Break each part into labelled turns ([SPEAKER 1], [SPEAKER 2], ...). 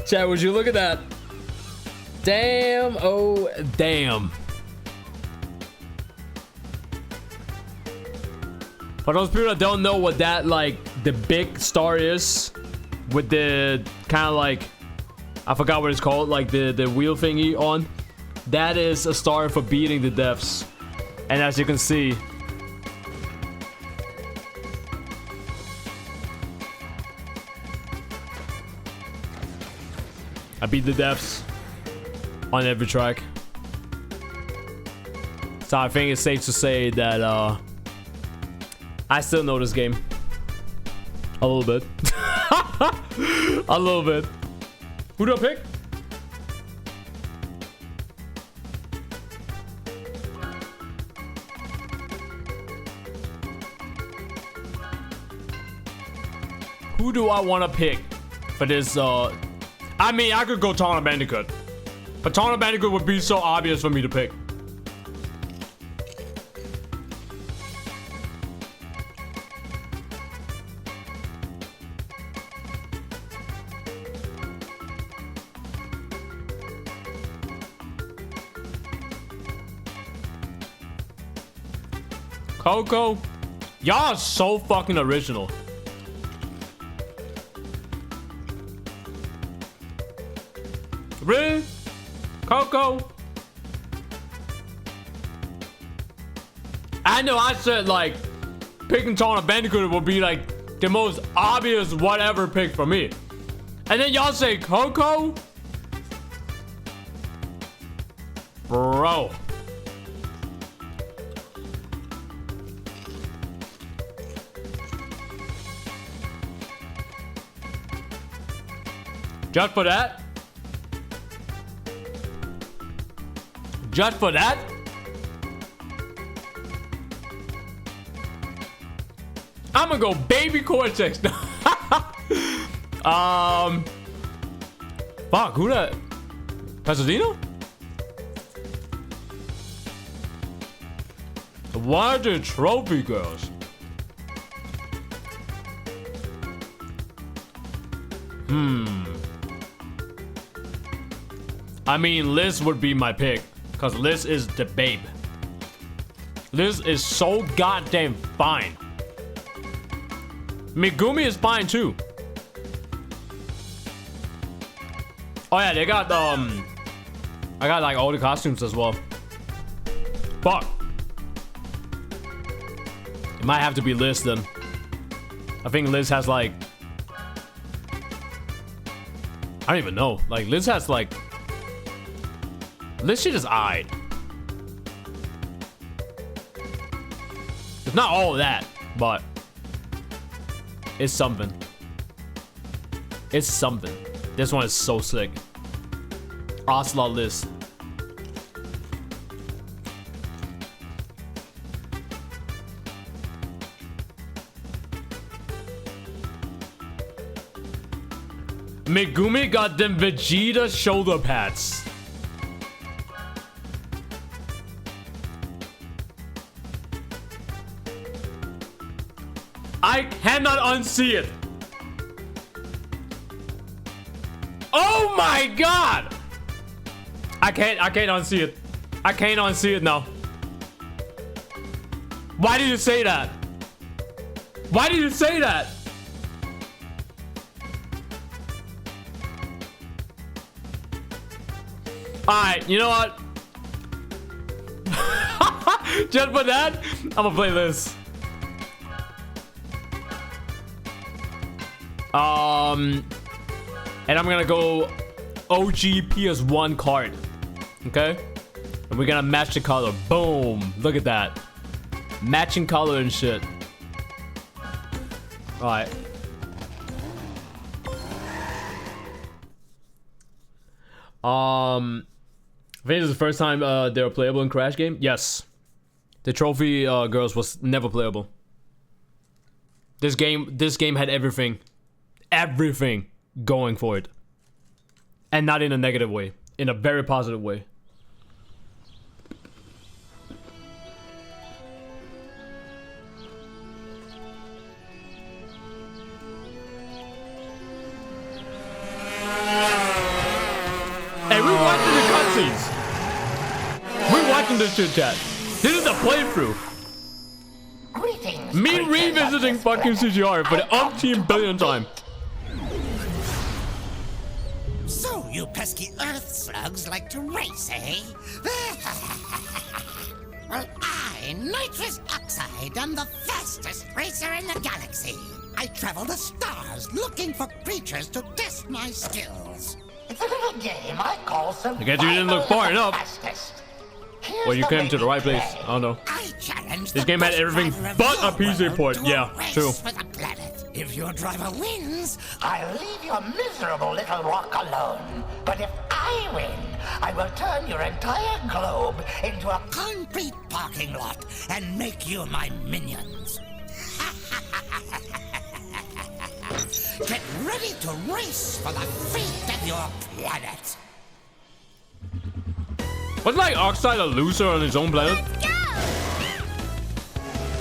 [SPEAKER 1] Chat, would you look at that? Damn, oh, damn. For those people that don't know what that, like, the big star is, with the kind of like, I forgot what it's called, like the wheel thingy on. That is a star for beating the devs. And as you can see, I beat the devs on every track. So I think it's safe to say that I still know this game. A little bit. A little bit. Who do I pick? Who do I want to pick for this? I mean, I could go Tawna Bandicoot, but Tawna Bandicoot would be so obvious for me to pick. Coco, y'all are so fucking original. Really? Coco? I know I said like picking Tawna Bandicoot would be like the most obvious whatever pick for me. And then y'all say Coco? Bro. Just for that? Just for that? I'm gonna go Baby Cortex. Fuck, who that? Pasadena? Why the trophy girls? I mean, Liz would be my pick, because Liz is the babe. Liz is so goddamn fine. Megumi is fine too. Oh yeah, they got I got like all the costumes as well. Fuck. It might have to be Liz then. I think Liz has like, I don't even know. Like Liz has like, Liz shit is eyed. It's not all of that, but it's something. It's something. This one is so sick. Ocelot Liz. Megumi got them Vegeta shoulder pads. I cannot unsee it. Oh my god! I can't unsee it. I can't unsee it now. Why did you say that? Why did you say that? Alright, you know what? Just for that, I'm gonna play this. And I'm gonna go OG PS1 card. Okay? And we're gonna match the color. Boom. Look at that. Matching color and shit. Alright. I think this is the first time they were playable in Crash game. Yes. The trophy girls was never playable. This game had everything going for it, and not in a negative way, in a very positive way. Hey, we watching the cutscenes. We watching this shit, chat. This is a playthrough.
[SPEAKER 2] Greetings,
[SPEAKER 1] Me revisiting fucking CGR for the umpteen billion time.
[SPEAKER 2] So you pesky earth slugs like to race, eh? Well, I, nitrous oxide, am the fastest racer in the galaxy. I travel the stars looking for creatures to test my skills. It's a little game I call survival.
[SPEAKER 1] I guess you didn't look far enough. Well, you came to the right place. I don't know. This game had everything but a PC port. Yeah, true.
[SPEAKER 2] If your driver wins, I'll leave your miserable little rock alone. But if I win, I will turn your entire globe into a concrete parking lot and make you my minions. Get ready to race for the fate of your planet.
[SPEAKER 1] Was like Oxide a loser on his own planet?
[SPEAKER 3] Let's go!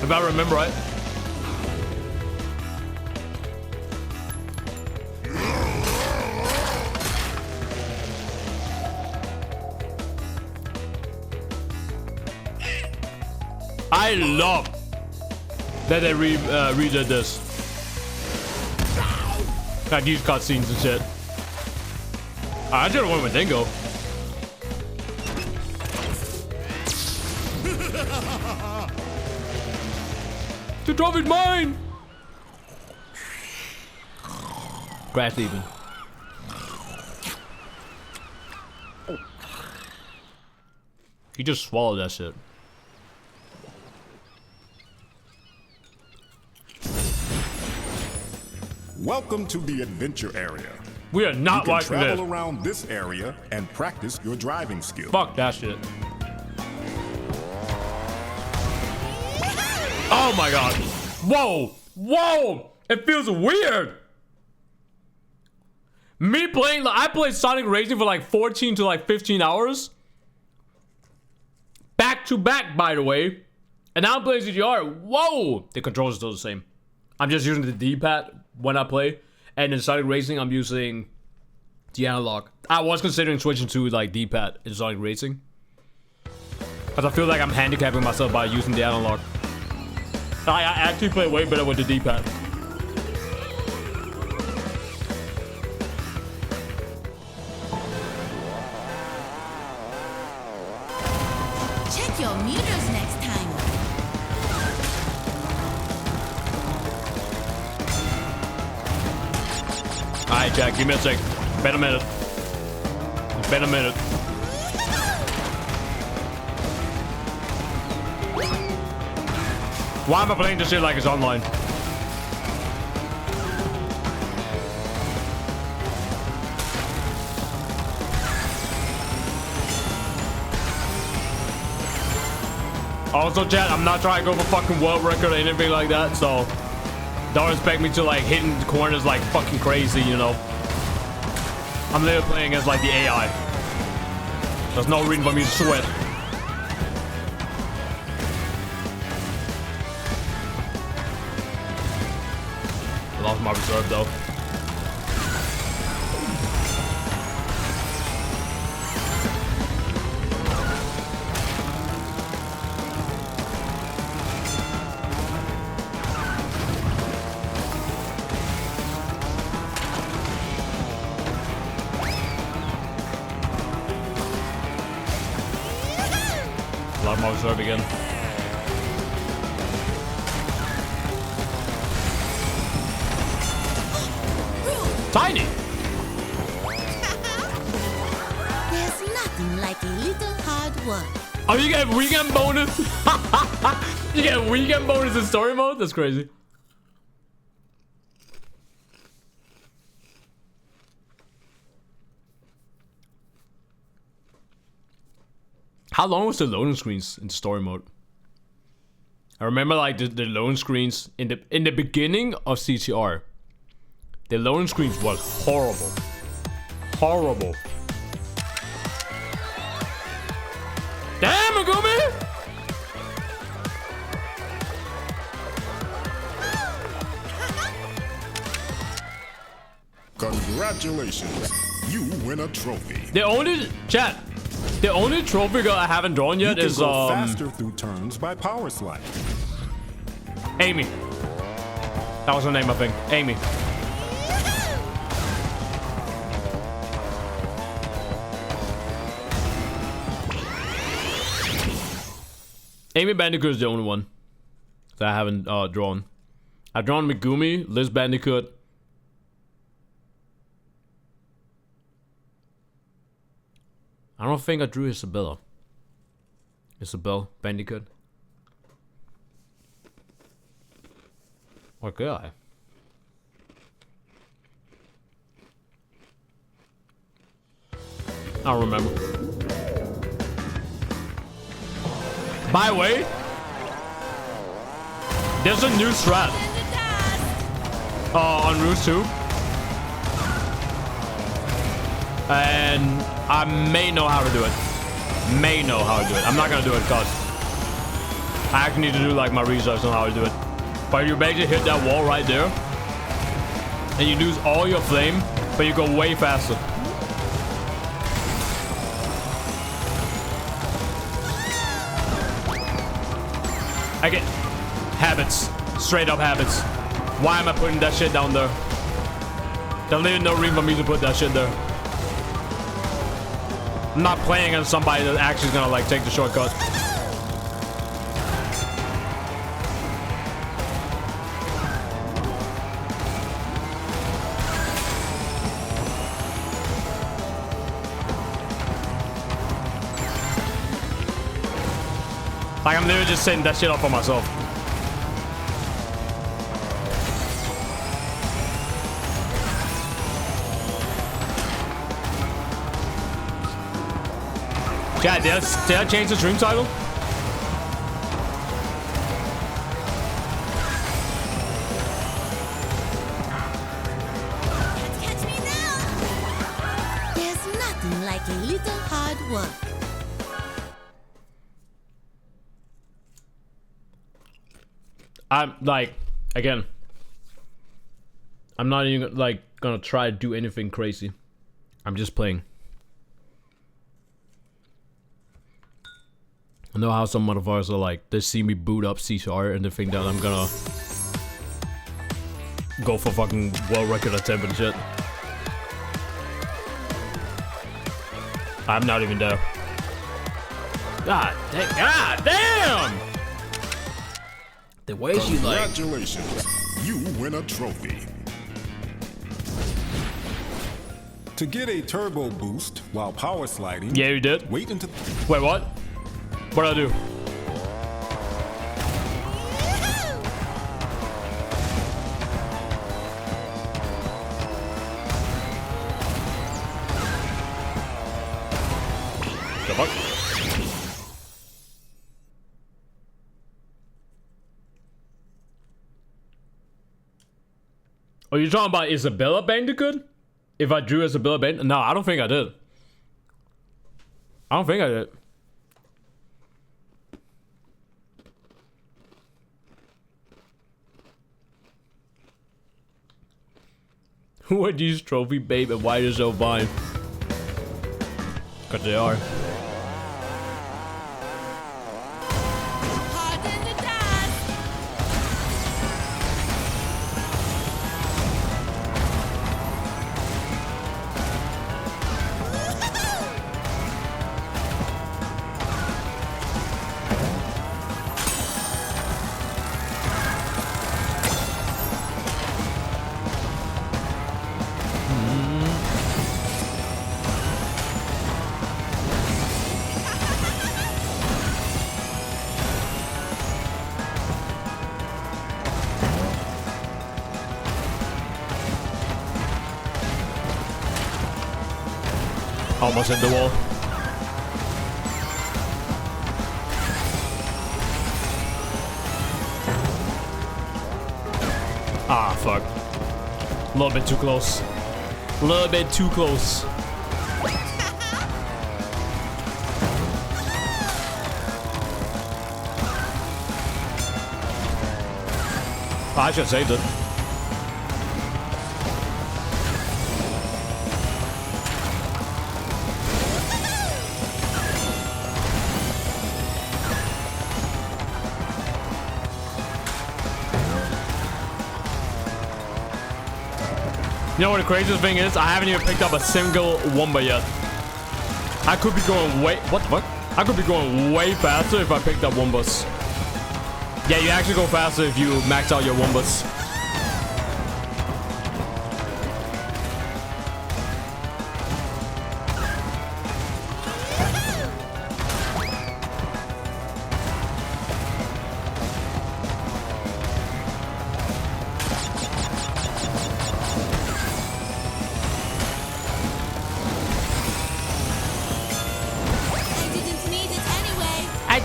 [SPEAKER 1] If I remember right. I love that they redid this. Like these cutscenes and shit. I should have went with Dingo. The trophy's mine! Grass leaving. He just swallowed that shit.
[SPEAKER 4] Welcome to the adventure area.
[SPEAKER 1] We are not
[SPEAKER 4] You can
[SPEAKER 1] watching this.
[SPEAKER 4] travel around this area and practice your driving skills.
[SPEAKER 1] Fuck that shit. Oh my god. Whoa. Whoa. It feels weird. Me playing, I played Sonic Racing for like 14 to like 15 hours. Back to back, by the way. And now I'm playing CGR. Whoa. The controls are still the same. I'm just using the D-pad when I play. And in Sonic Racing, I'm using the analog. I was considering switching to like D-pad in Sonic Racing. Because I feel like I'm handicapping myself by using the analog. I actually play way better with the D-pad.
[SPEAKER 3] Check your meters next time.
[SPEAKER 1] Alright, Jack, give me a sec. Been a minute. It's been a minute. Why am I playing this shit like it's online? Also, chat, I'm not trying to go for fucking world record or anything like that, so don't expect me to like hitting the corners like fucking crazy, you know. I'm literally playing as like the AI. There's no reason for me to sweat. I lost my reserve though. Lost my reserve again. Tiny!
[SPEAKER 3] There's nothing like a little hard work.
[SPEAKER 1] Oh, you get weekend bonus? You get weekend bonus in story mode? That's crazy. How long was the loading screens in story mode? I remember like the loading screens in the beginning of CTR. The loading screens was horrible. Horrible. Damn, Megumi!
[SPEAKER 4] Congratulations. You win a trophy.
[SPEAKER 1] The only trophy girl I haven't drawn yet
[SPEAKER 4] You can
[SPEAKER 1] is
[SPEAKER 4] go faster through turns by power slide.
[SPEAKER 1] Amy. That was her name, I think. Amy. Amy Bandicoot is the only one that I haven't drawn. I've drawn Megumi, Liz Bandicoot. I don't think I drew Isabella. Isabel Bandicoot. Or could I? I don't remember. By the way, there's a new strat on Roost 2. And I may know how to do it. I'm not gonna do it because I actually need to do like my research on how to do it. But you basically hit that wall right there and you lose all your flame, but you go way faster. I get habits, straight up habits. Why am I putting that shit down there? There's literally no reason for me to put that shit there. I'm not playing as somebody that actually is gonna like take the shortcut. Like I'm literally just setting that shit up for myself. Chat, did I change the stream title?
[SPEAKER 3] Catch me now. There's nothing like a little hard work.
[SPEAKER 1] I'm like, again, I'm not even like gonna try to do anything crazy. I'm just playing. I know how some motherfuckers are like, they see me boot up CCR and they think that I'm gonna go for fucking world record attempt and shit. I'm not even there. God damn! The way she like...
[SPEAKER 4] Congratulations. You win a trophy. To get a turbo boost while power sliding...
[SPEAKER 1] Yeah, you did?
[SPEAKER 4] Wait until...
[SPEAKER 1] Wait, what? What'd I do? The fuck? Are you talking about Isabella Bandicoot? If I drew Isabella Bandicoot? No, I don't think I did. I don't think I did. Who are these trophy babe and why they're so fine? Cause they are.
[SPEAKER 3] Hard in the dust.
[SPEAKER 1] Almost hit the wall. Ah, fuck. A little bit too close. A little bit too close. I should have saved it. You know what the craziest thing is? I haven't even picked up a single Wumba yet. I could be going way... What the fuck? I could be going way faster if I picked up Wumbas. Yeah, you actually go faster if you max out your Wumbas.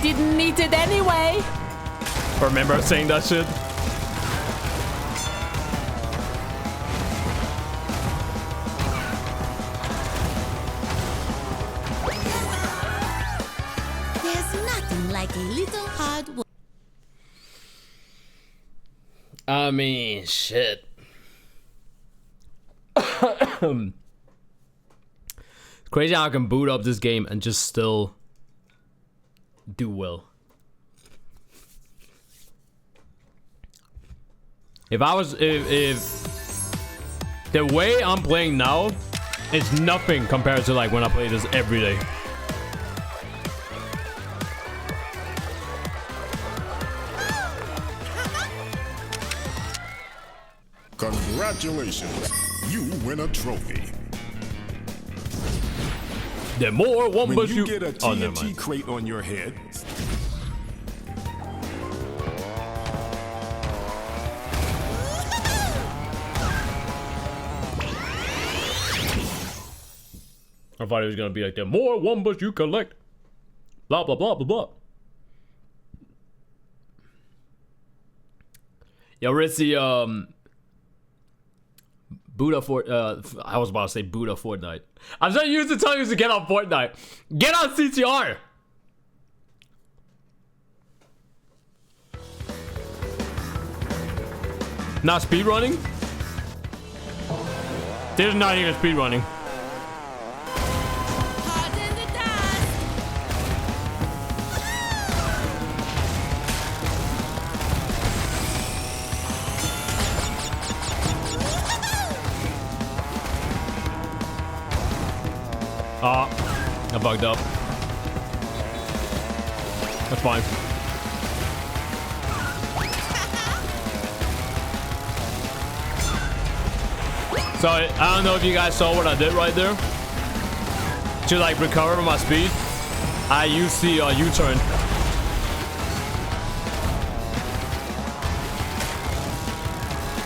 [SPEAKER 3] Didn't need it anyway.
[SPEAKER 1] Remember saying that shit?
[SPEAKER 3] There's nothing like a little hard work.
[SPEAKER 1] I mean, shit. Crazy how I can boot up this game and just still do well. If the way I'm playing now is nothing compared to like when I play this every day.
[SPEAKER 4] Congratulations, you win a trophy.
[SPEAKER 1] The more
[SPEAKER 4] When
[SPEAKER 1] Wumbas
[SPEAKER 4] you get a
[SPEAKER 1] oh, never
[SPEAKER 4] TNT
[SPEAKER 1] mind.
[SPEAKER 4] crate on your head,
[SPEAKER 1] I thought it was gonna be like the more Wumbas you collect, blah blah blah blah blah. Yo, Ritzy, Buddha Fort. I was about to say Buddha Fortnite. I'm so used to telling you to get on Fortnite. Get on CTR. Not speedrunning? There's not even speedrunning. Ah, I bugged up. That's fine. So, I don't know if you guys saw what I did right there. To like recover my speed, I used the U-turn.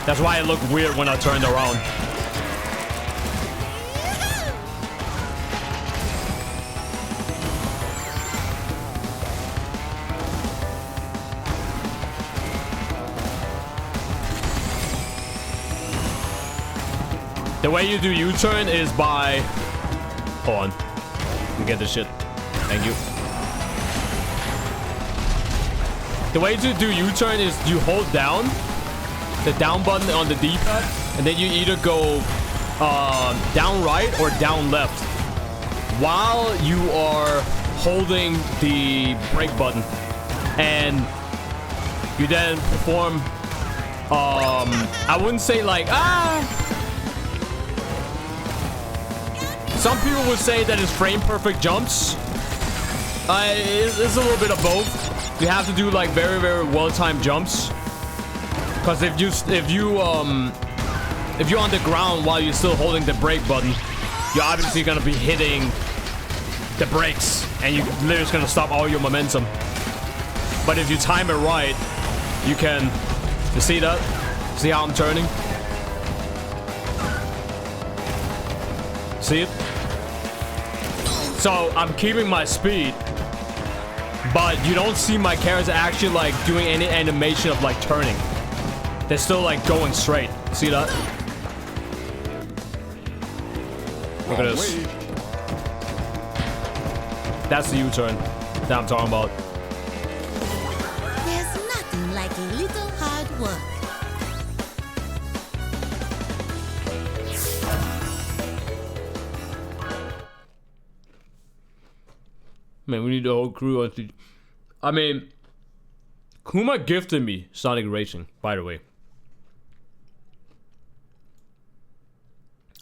[SPEAKER 1] That's why it looked weird when I turned around. The way you do U-turn is by... Hold on. Let me get this shit. Thank you. The way to do U-turn is you hold down the down button on the D-pad, and then you either go down right or down left while you are holding the brake button. And you then perform... I wouldn't say like... Some people would say that it's frame perfect jumps. It's a little bit of both. You have to do like very, very well-timed jumps. Because if you're on the ground while you're still holding the brake button, you're obviously gonna be hitting the brakes, and you're literally just gonna stop all your momentum. But if you time it right, you can. You see that? See how I'm turning? See it? So I'm keeping my speed, but you don't see my character actually like doing any animation of like turning. They're still like going straight. See that? Look at this. That's the U-turn that I'm talking about.
[SPEAKER 3] There's nothing like a little hard work.
[SPEAKER 1] Man, we need the whole crew on the... I mean, Kuma gifted me Sonic Racing, by the way.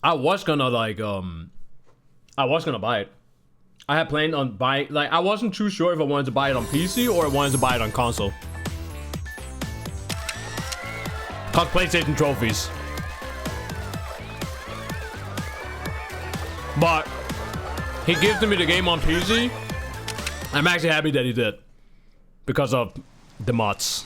[SPEAKER 1] I was gonna like I was gonna buy it. I had planned on buying, like, I wasn't too sure if I wanted to buy it on PC or I wanted to buy it on console. Cause PlayStation trophies. But he gifted me the game on PC. I'm actually happy that he did. Because of the mods.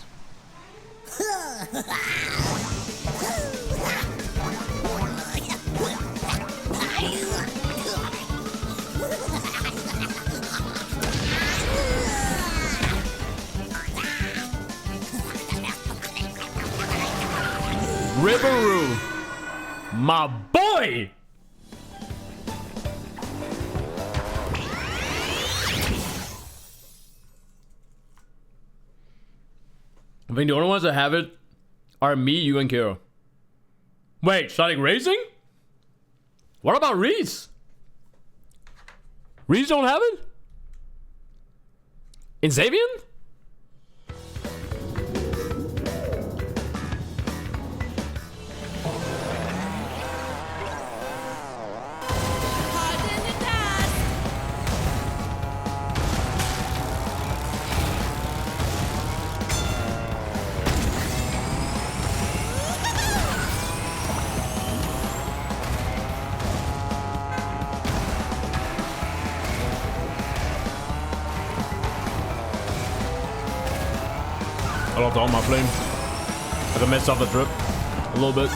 [SPEAKER 1] Riveroo, my boy. I think the only ones that have it are me, you, and Kira. Wait, Sonic Racing? What about Reese? Reese don't have it? In Xavian? I lost all my flame. I messed up the drip a little bit.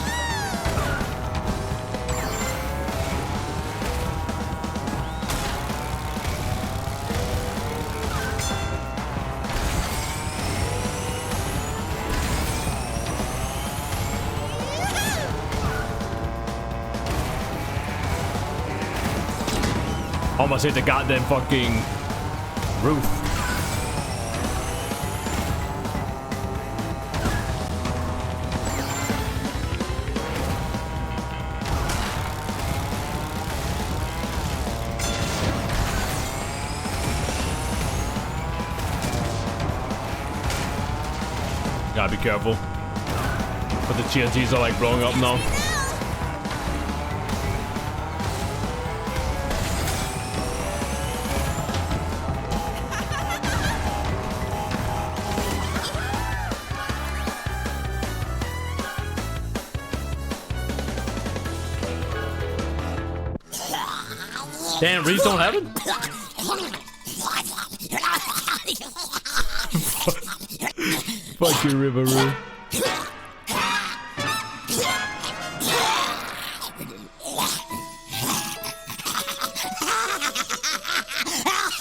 [SPEAKER 1] Almost hit the goddamn fucking roof. Gotta be careful. But the TNTs are like blowing up now. Damn, Reese don't have it? Fuck you, Riveroo.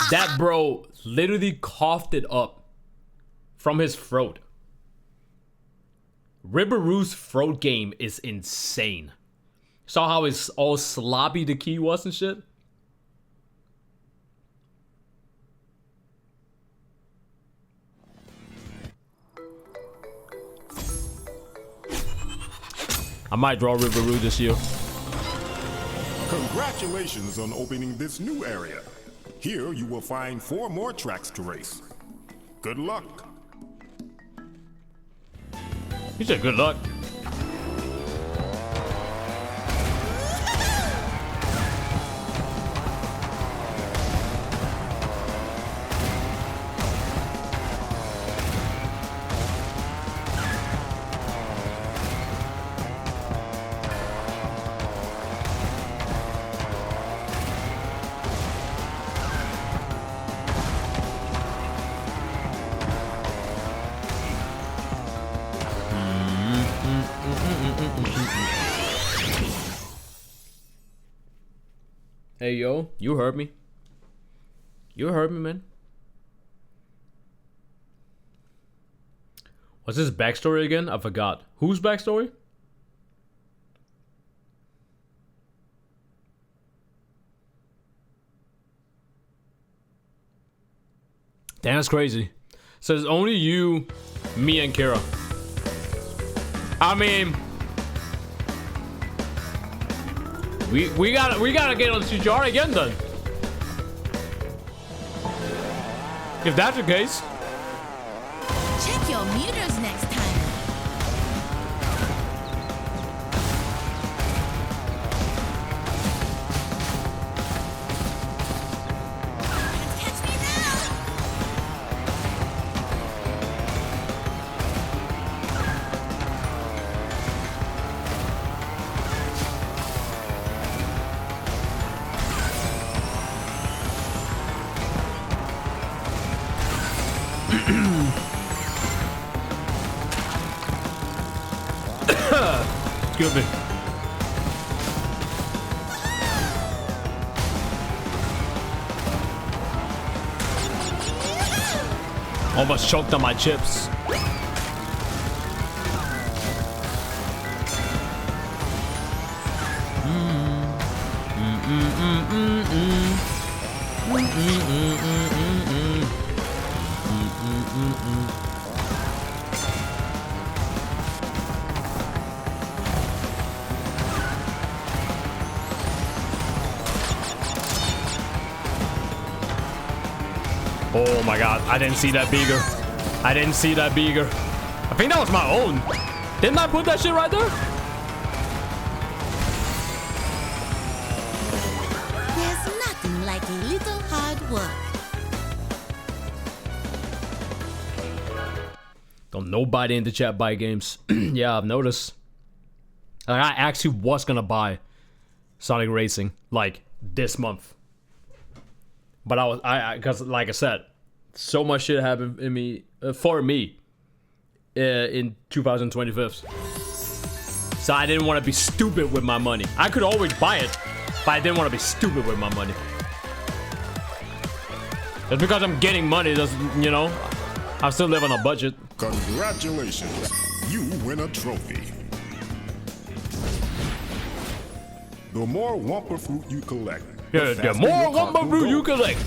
[SPEAKER 1] That bro literally coughed it up from his throat. Riveroo's throat game is insane. Saw how it's all sloppy the key was and shit? I might draw Riveroo this year.
[SPEAKER 4] Congratulations on opening this new area. Here you will find 4 more tracks to race. Good luck.
[SPEAKER 1] He said good luck. Hey, yo, you heard me. You heard me, man. What's his backstory again? I forgot. Whose backstory? Damn, that's crazy. So it's only you, me, and Kira. I mean, we gotta get on CGR again then. If that's the case.
[SPEAKER 3] Check your meters next time.
[SPEAKER 1] Excuse me. Almost choked on my chips. Oh my god, I didn't see that beaker. I didn't see that beaker. I think that was my own. Didn't I put that shit right there?
[SPEAKER 3] There's nothing like a little hard work.
[SPEAKER 1] Don't nobody in the chat buy games. Yeah, I've noticed. Like, I actually was gonna buy Sonic Racing like this month. But because like I said, so much shit happened in me for me in 2025. So I didn't want to be stupid with my money. I could always buy it, but I didn't want to be stupid with my money. Just because I'm getting money doesn't, you know, I still live on a budget.
[SPEAKER 4] Congratulations, you win a trophy. The more Wumpa fruit you collect,
[SPEAKER 1] the more Wumpa fruit you collect.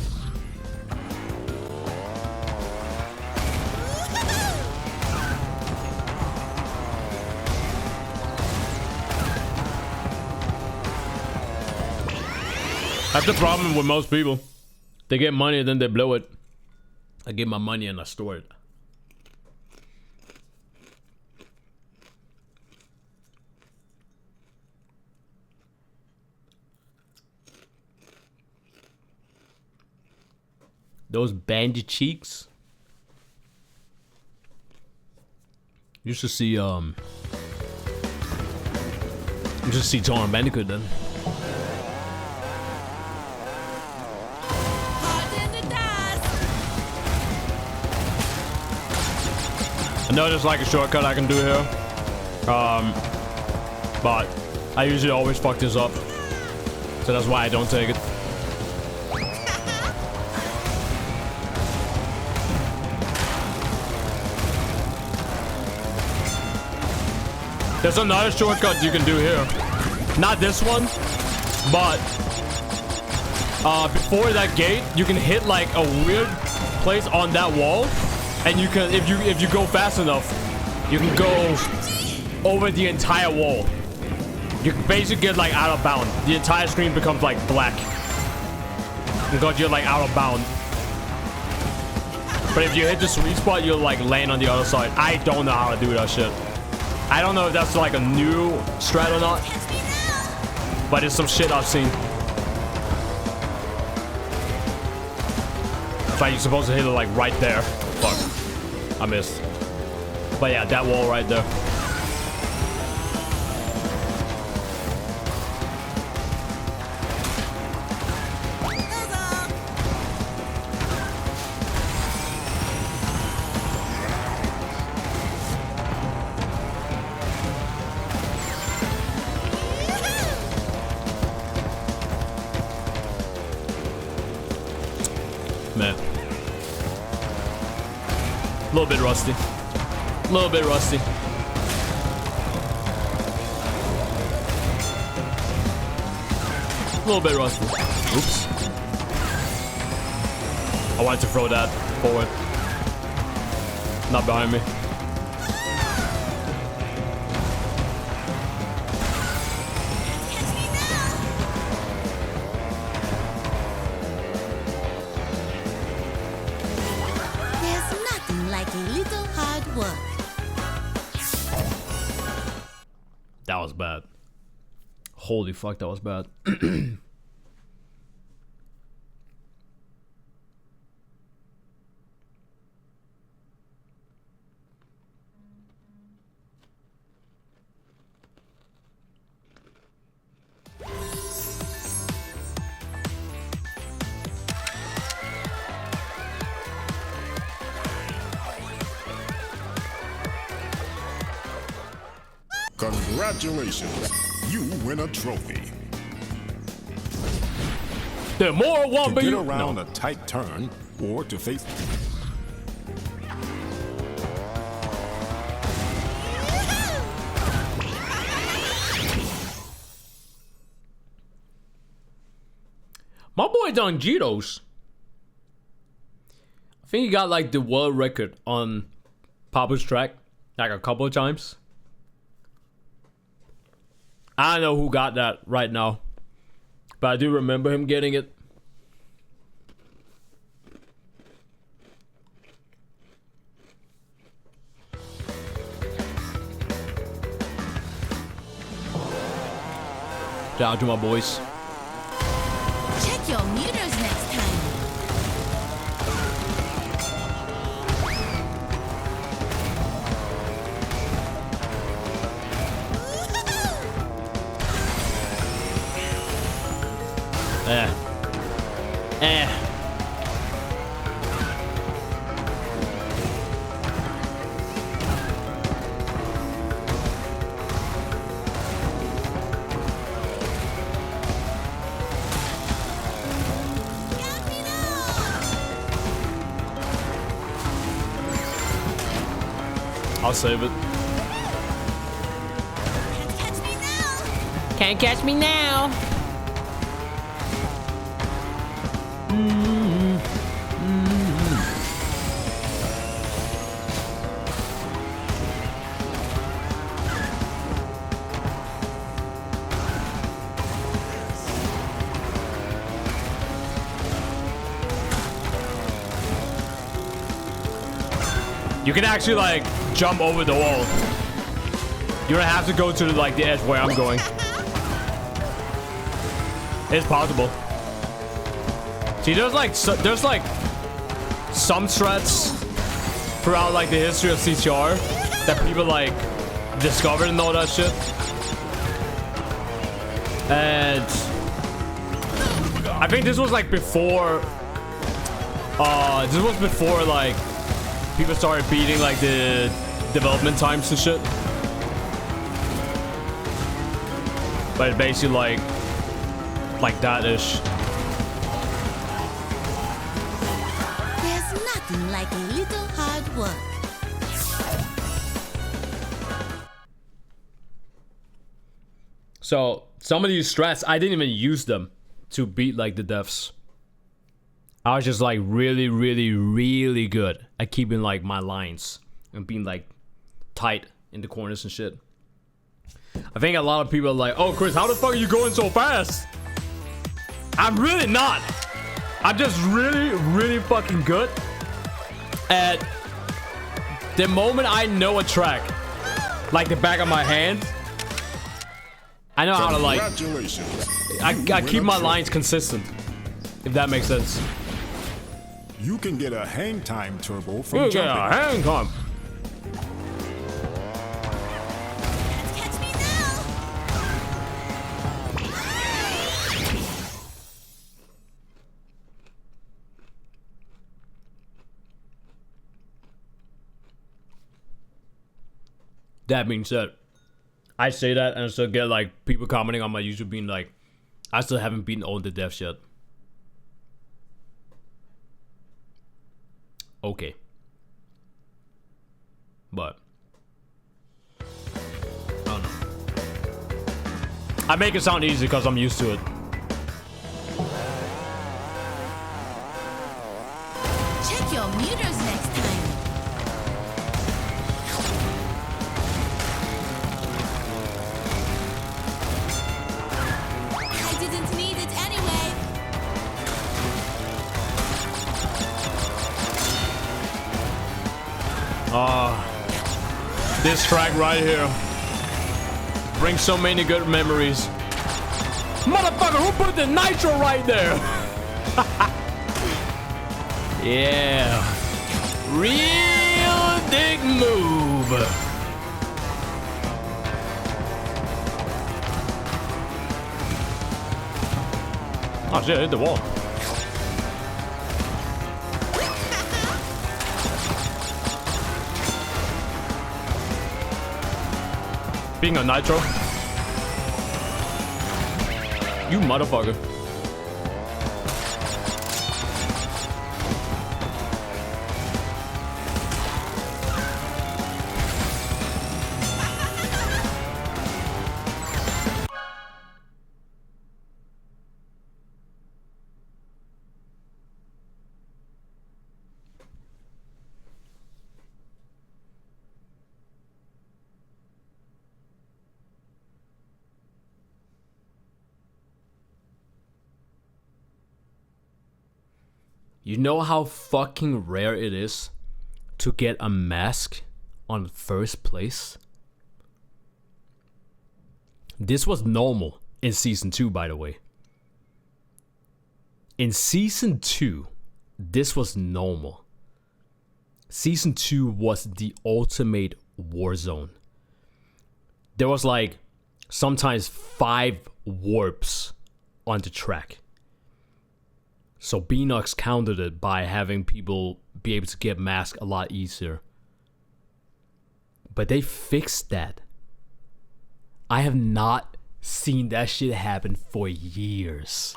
[SPEAKER 1] That's the problem with most people. They get money and then they blow it. I get my money and I store it. Those banded cheeks. You should see you should see Torn Bandicoot then. I know there's like a shortcut I can do here. But I usually always fuck this up. So that's why I don't take it. There's another shortcut you can do here. Not this one, but before that gate, you can hit like a weird place on that wall, and you can, if you go fast enough, you can go over the entire wall. You can basically get like out of bound. The entire screen becomes like black because you're like out of bound. But if you hit the sweet spot, you'll like land on the other side. I don't know how to do that shit. I don't know if that's like a new strat or not, but it's some shit I've seen. It's like you're supposed to hit it like right there. Fuck, I missed. But yeah, that wall right there. Man. A little bit rusty. A little bit rusty. A little bit rusty. Oops. I wanted to throw that forward. Not behind me. That was bad. Holy fuck, that was bad.
[SPEAKER 4] Congratulations. You win a trophy.
[SPEAKER 1] The more one
[SPEAKER 4] To
[SPEAKER 1] be
[SPEAKER 4] get around a tight turn or to face...
[SPEAKER 1] My boy done Jitos. I think he got like the world record on Papa's track like a couple of times. I don't know who got that right now, but I do remember him getting it. Shout out to my boys.
[SPEAKER 3] Check your meters next time.
[SPEAKER 1] I'll save it.
[SPEAKER 3] Can't catch me now.
[SPEAKER 1] You can actually like jump over the wall. You don't have to go to like the edge where I'm going. It's possible. See, there's like some threats throughout like the history of CTR that people like discovered and all that shit. And I think this was like before. This was before like people started beating like the development times and shit. But it's basically like that-ish.
[SPEAKER 3] There's nothing like a little hard work.
[SPEAKER 1] So some of these strats, I didn't even use them to beat like the devs. I was just like really, really, really good at keeping like my lines and being like tight in the corners and shit. I think a lot of people are like, oh Chris, how the fuck are you going so fast? I'm really not. I'm just really, really fucking good at the moment I know a track like the back of my hand. I know how to like I keep my lines consistent, if that makes sense.
[SPEAKER 4] You can get a hang time turbo from
[SPEAKER 1] You
[SPEAKER 4] jumping.
[SPEAKER 1] get a hang time.
[SPEAKER 3] Catch me now.
[SPEAKER 1] That being said, I say that and I still get like people commenting on my YouTube being like, I still haven't beaten all the devs yet. Okay. But I don't know. I make it sound easy because I'm used to it.
[SPEAKER 3] Check your meters next time. I didn't need it anyway.
[SPEAKER 1] This track right here brings so many good memories. Motherfucker, who put the Nitro right there? Yeah. Real dick move. Oh shit, I hit the wall. Speaking of Nitro. You motherfucker. You know how fucking rare it is to get a mask on first place? This was normal in Season 2, by the way. In Season 2, this was normal. Season 2 was the ultimate war zone. There was like sometimes 5 warps on the track. So Beanox countered it by having people be able to get masks a lot easier. But they fixed that. I have not seen that shit happen for years.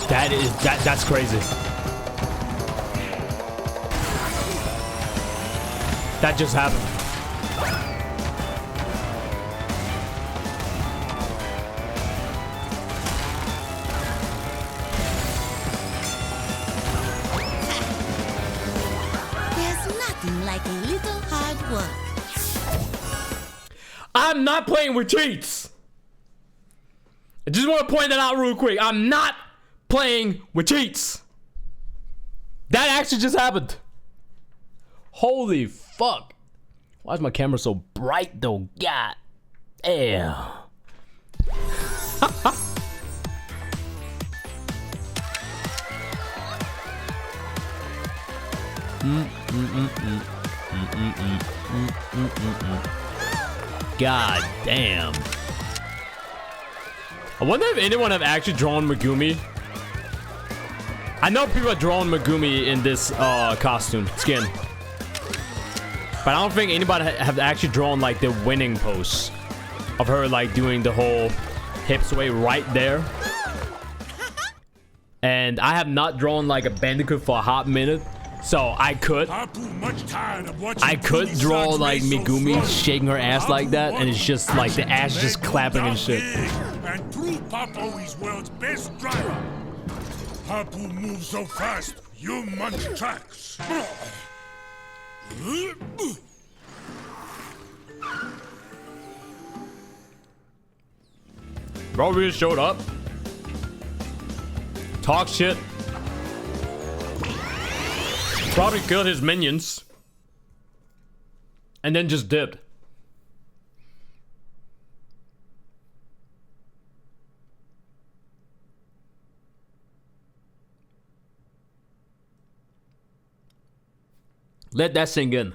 [SPEAKER 1] That's crazy. That just happened.
[SPEAKER 3] There's nothing like a little hard work.
[SPEAKER 1] I'm not playing with cheats. I just want to point that out real quick. I'm not playing with cheats. That actually just happened. Holy fuck. Why is my camera so bright though? God damn. God damn. I wonder if anyone have actually drawn Megumi. I know people have drawn Megumi in this costume skin. But I don't think anybody have actually drawn like the winning pose of her like doing the whole hip sway right there. And I have not drawn like a Bandicoot for a hot minute, so I could draw like Megumi shaking her ass like that, and it's just like the ass just clapping and shit.
[SPEAKER 5] And prove Papo is world's best driver. Papu moves so fast, you munch tracks.
[SPEAKER 1] Bro really showed up. Talk shit. Probably killed his minions. And then just dipped. Let that sink in.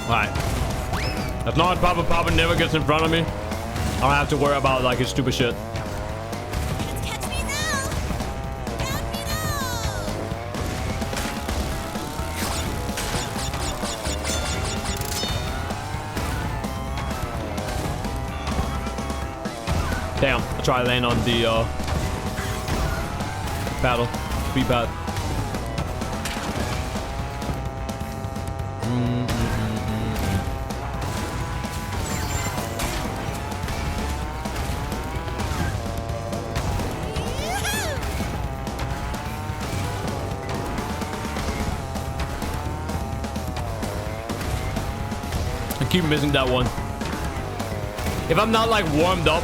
[SPEAKER 1] Alright. As long as Papa never gets in front of me, I don't have to worry about like his stupid shit.
[SPEAKER 3] Catch me now! Catch me now!
[SPEAKER 1] Damn, I try to land on the battle. Speed pad. I keep missing that one. If I'm not like warmed up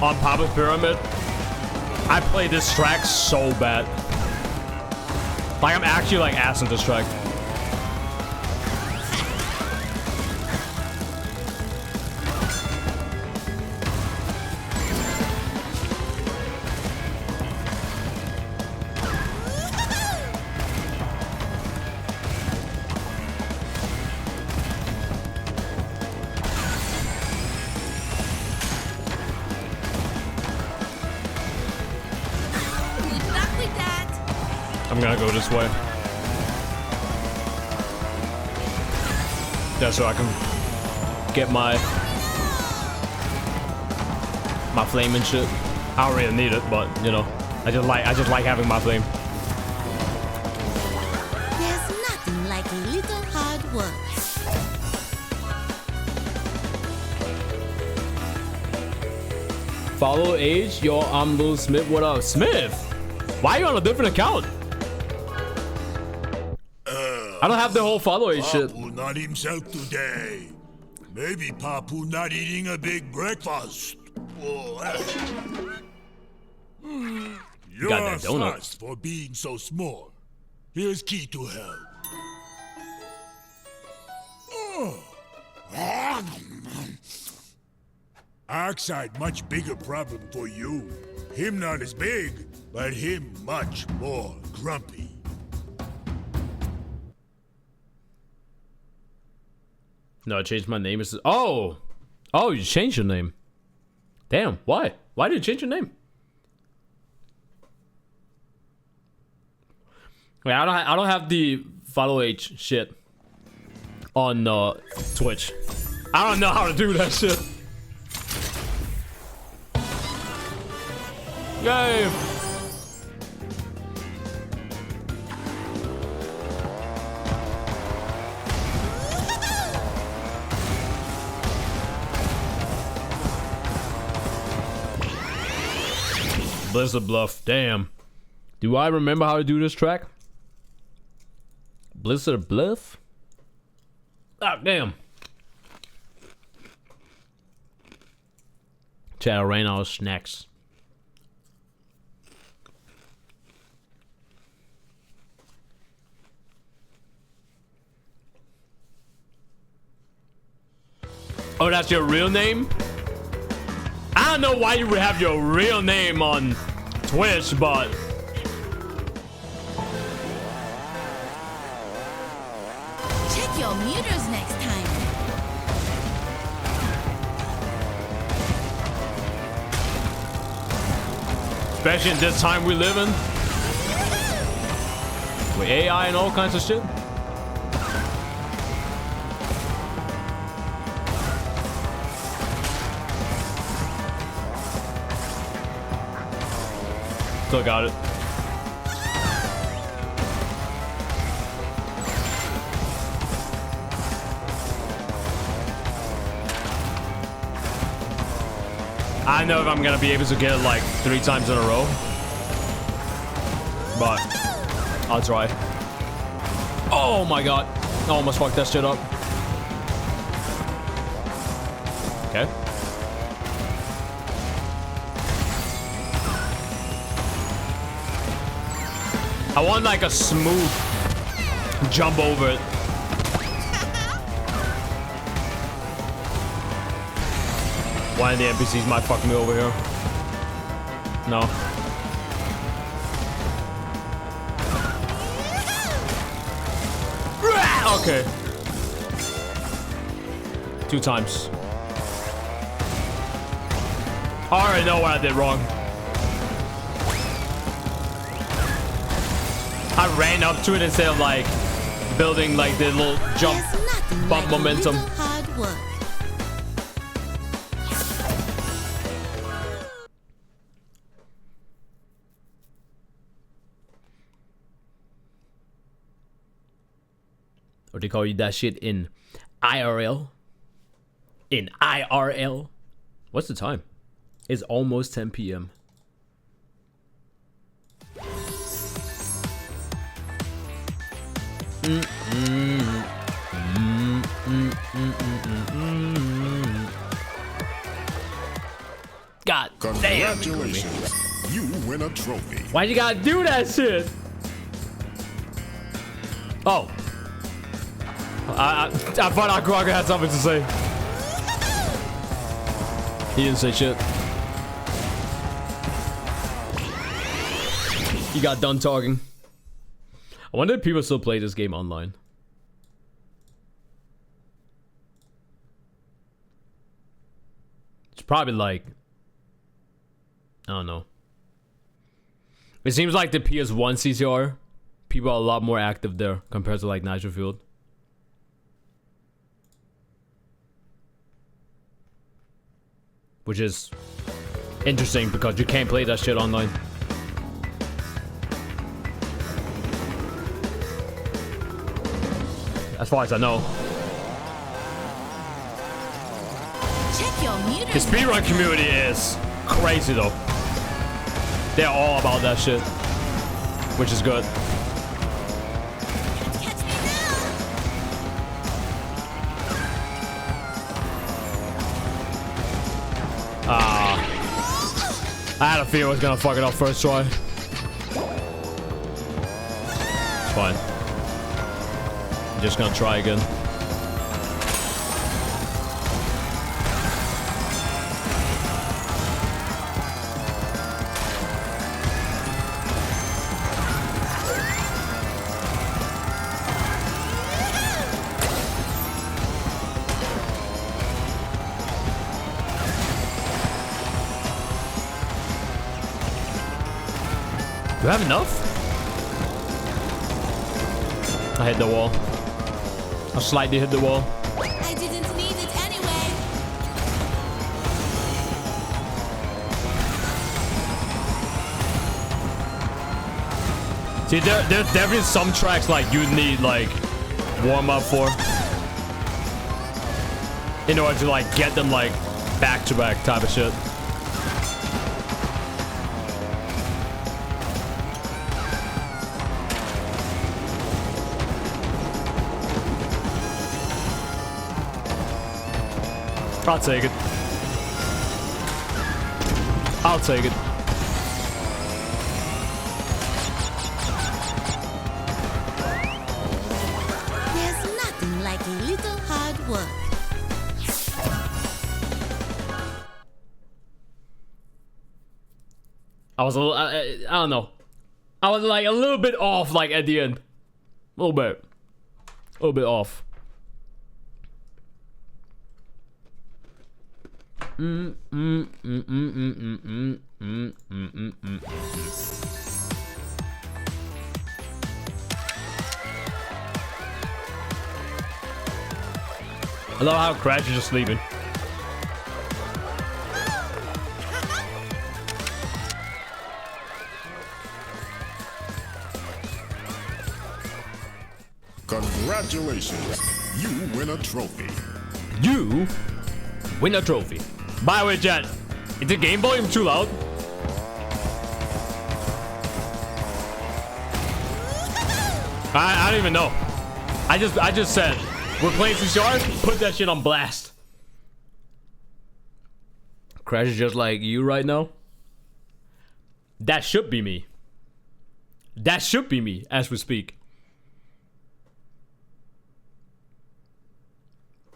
[SPEAKER 1] on Papa's Pyramid, I play this track so bad. Like I'm actually like ass in this track. I'm gonna go this way. That's so I can get my flame and shit. I don't really need it, but you know, I just like having my flame.
[SPEAKER 3] There's nothing like a little hard work.
[SPEAKER 1] Follow age, yo, I'm Lil Smith. What up, Smith? Why are you on a different account? I don't have the whole follow age shit.
[SPEAKER 5] Papu not himself today. Maybe Papu not eating a big breakfast. You're
[SPEAKER 1] got that donut.
[SPEAKER 5] fast for being so small. Here's key to help. Oxide much bigger problem for you. Him not as big, but him much more grumpy.
[SPEAKER 1] No, I changed my name. Oh, you changed your name. Damn, why? Why did you change your name? Wait, I don't have the follow age shit on Twitch. I don't know how to do that shit. Yay! Blizzard Bluff, damn. Do I remember how to do this track? Blizzard Bluff? Ah, damn. Chat ran out of snacks. Oh, that's your real name? I don't know why you would have your real name on Twitch, but
[SPEAKER 3] Check your meters next time.
[SPEAKER 1] especially in this time we live in, with AI and all kinds of shit. Still got it. I know if I'm gonna be able to get it like 3 times in a row, but I'll try. Oh my god, I almost fucked that shit up. Okay. I want like a smooth jump over it. One of the NPCs might fuck me over here. No. Okay. 2 times. I already know what I did wrong. I ran up to it instead of like building like the little jump bump momentum.
[SPEAKER 3] Hard work.
[SPEAKER 1] Or they call you that shit in IRL? In IRL? What's the time? It's almost 10 p.m. God damn.
[SPEAKER 4] Congratulations. You win a trophy.
[SPEAKER 1] Why you gotta do that shit? Oh. I thought Aquaga had something to say. He didn't say shit. He got done talking. I wonder if people still play this game online. It's probably like, I don't know. It seems like the PS1 CCR people are a lot more active there compared to like Nitro Field. Which is interesting because you can't play that shit online. As far as I know.
[SPEAKER 3] Check your
[SPEAKER 1] The speedrun community is crazy though. They're all about that shit. Which is good.
[SPEAKER 3] Catch me now.
[SPEAKER 1] I had a feeling I was gonna fuck it up first try. It's fine. I'm just gonna try again. Do I have enough? I hit the wall. I slightly hit the wall.
[SPEAKER 3] I didn't need it anyway.
[SPEAKER 1] See, there's definitely some tracks like you need like warm up for, in order to like get them like back to back type of shit. I'll take it. I'll take it.
[SPEAKER 3] There's nothing like a little hard work.
[SPEAKER 1] I was a little, I don't know. I was like a little bit off like at the end. A little bit. A little bit off. I love how Crash is just sleeping.
[SPEAKER 4] Congratulations, you win a trophy.
[SPEAKER 1] You win a trophy. By the way, chat, is the game volume too loud? I don't even know. I just said we're playing CCR. Put that shit on blast. Crash is just like you right now. That should be me. That should be me as we speak.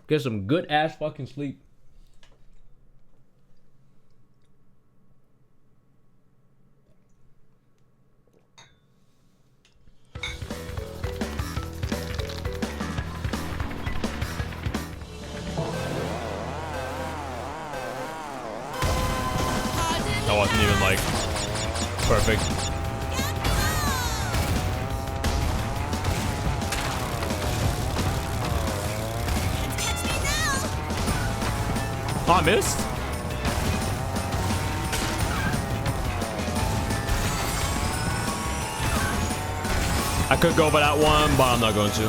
[SPEAKER 1] Get some good ass fucking sleep. That wasn't even like perfect. Oh, I missed. I could go for that one, but I'm not going to.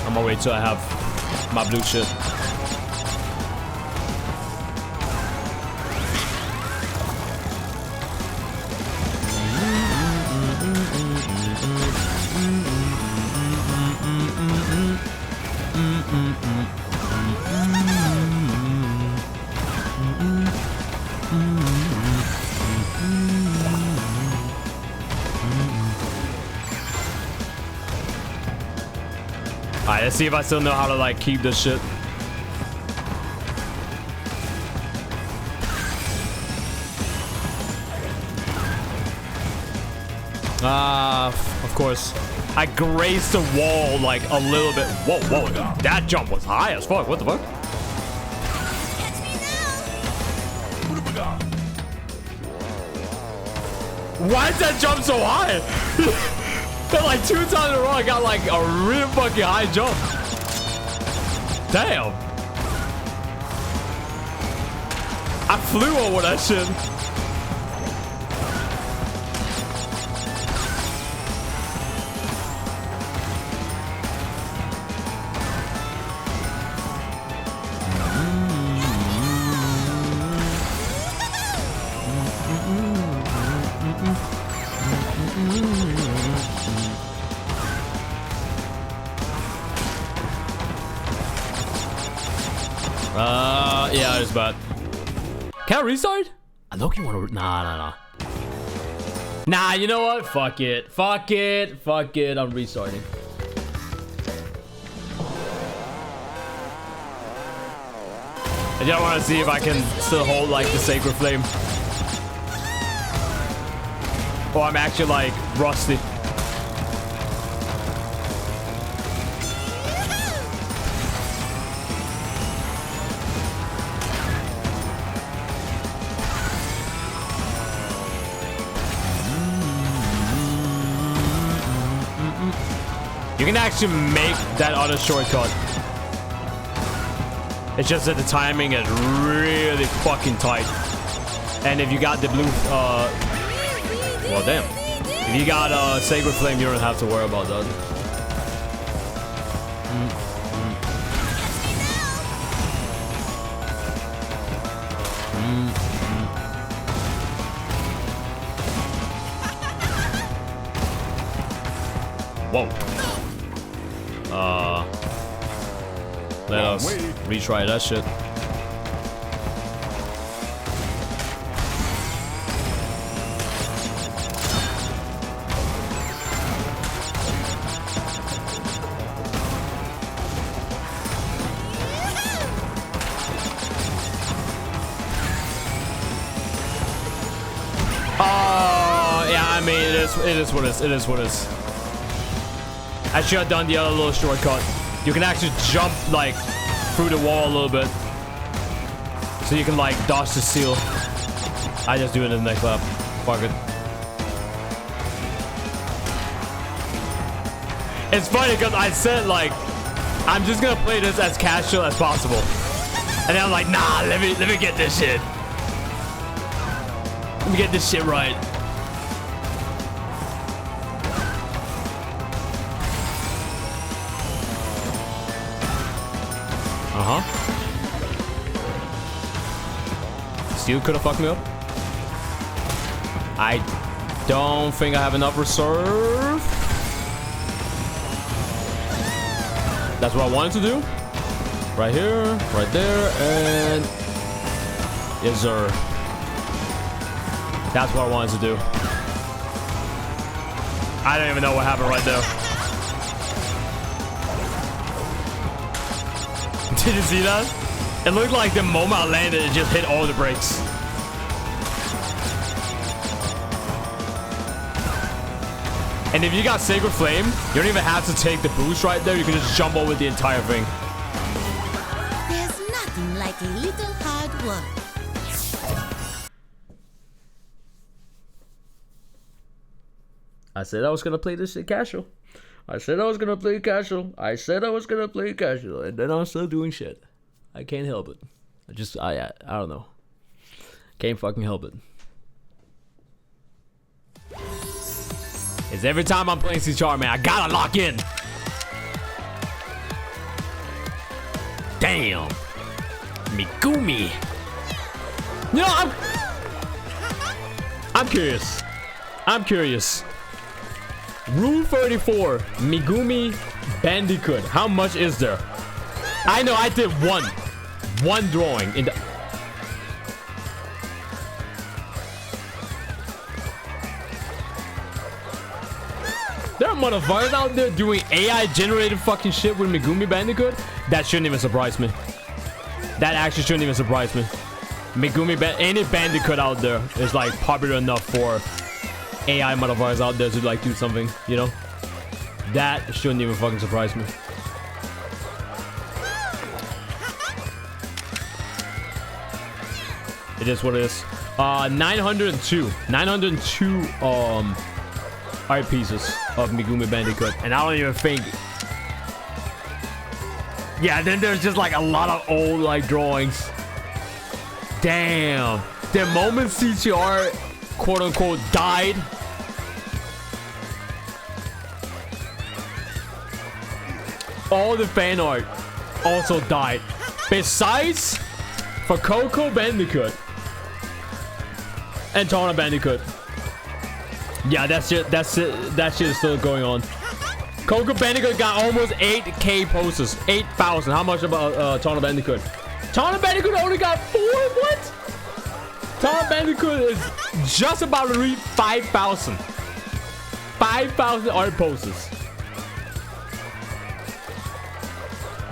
[SPEAKER 1] I'm gonna wait till I have my blue shit. Alright, let's see if I still know how to like keep this shit. Of course. I grazed the wall like a little bit. Whoa, whoa. That jump was high as fuck. What the fuck? Why is that jump so high? But like 2 times in a row, I got like a real fucking high jump. Damn. I flew over that shit. Yeah, it's bad. Can I restart? I look, you want to. Nah. Nah, you know what? Fuck it. Fuck it. Fuck it. I'm restarting. I just want to see if I can still hold like the Sacred Flame. Or I'm actually like rusty. You can actually make that other shortcut. It's just that the timing is really fucking tight. And if you got the blue, well, damn. If you got Sacred Flame, you don't have to worry about that. Whoa. Let us retry that shit. Yeah, I mean, it is what it is. It is what it is. I should have done the other little shortcut. You can actually jump like through the wall a little bit, so you can like dodge the seal. I just do it in the next lap. Fuck it. It's funny because I said like I'm just gonna play this as casual as possible, and then I'm like, nah, let me get this shit. Let me get this shit right. Steel could have fucked me up. I don't think I have enough reserve. That's what I wanted to do. Right here, right there, and yes, sir. That's what I wanted to do. I don't even know what happened right there. Did you see that? It looked like the moment I landed, it just hit all the brakes. And if you got Sacred Flame, you don't even have to take the boost right there. You can just jump over the entire thing.
[SPEAKER 3] There's nothing like a little hard work.
[SPEAKER 1] I said I was gonna play this shit casual. I said I was gonna play casual. I said I was gonna play casual, and then I'm still doing shit. I can't help it. I don't know. Can't fucking help it. It's every time I'm playing C-Char, man, I gotta lock in. Damn. Megumi. You know, I'm curious. I'm curious. Rule 34, Megumi Bandicoot. How much is there? I know I did one drawing in the... There are motherfuckers out there doing AI generated fucking shit with Megumi Bandicoot. That shouldn't even surprise me. That actually shouldn't even surprise me. Any Bandicoot out there is like popular enough for AI motherfuckers out there to like do something, you know? That shouldn't even fucking surprise me. It is what it is. 902 art pieces. of Megumi Bandicoot. And I don't even think... Yeah, then there's just like a lot of old like drawings. Damn. The moment CCR quote unquote died, all the fan art also died. Besides for Coco Bandicoot and Tawna Bandicoot. Yeah, that shit is still going on. Coco Bandicoot got almost 8k posters. 8,000. How much about Tawna Bandicoot? Tawna Bandicoot only got 4? What? Tawna Bandicoot is just about to reach 5,000. 5,000 art posters.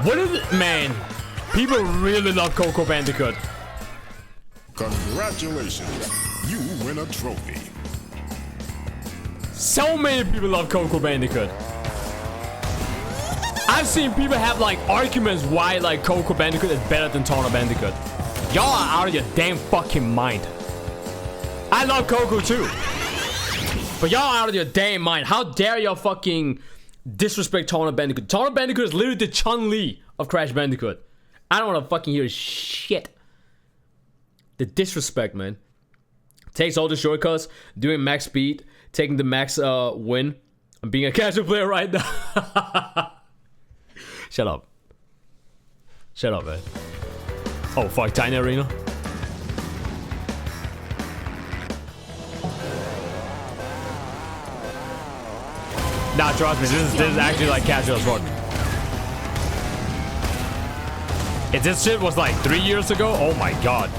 [SPEAKER 1] What is it? Man, people really love Coco Bandicoot.
[SPEAKER 4] Congratulations, you win a trophy.
[SPEAKER 1] So many people love Coco Bandicoot. I've seen people have like arguments why like Coco Bandicoot is better than Tawna Bandicoot. Y'all are out of your damn fucking mind. I love Coco too. But y'all are out of your damn mind. How dare y'all fucking disrespect Tawna Bandicoot. Tawna Bandicoot is literally the Chun-Li of Crash Bandicoot. I don't want to fucking hear shit. The disrespect, man. Takes all the shortcuts, doing max speed, taking the max win. I'm being a casual player right now. Shut up. Shut up, man. Oh, fuck. Tiny Arena. Nah, trust me. This is actually like casual as fuck. If this shit was like 3 years ago, oh my god.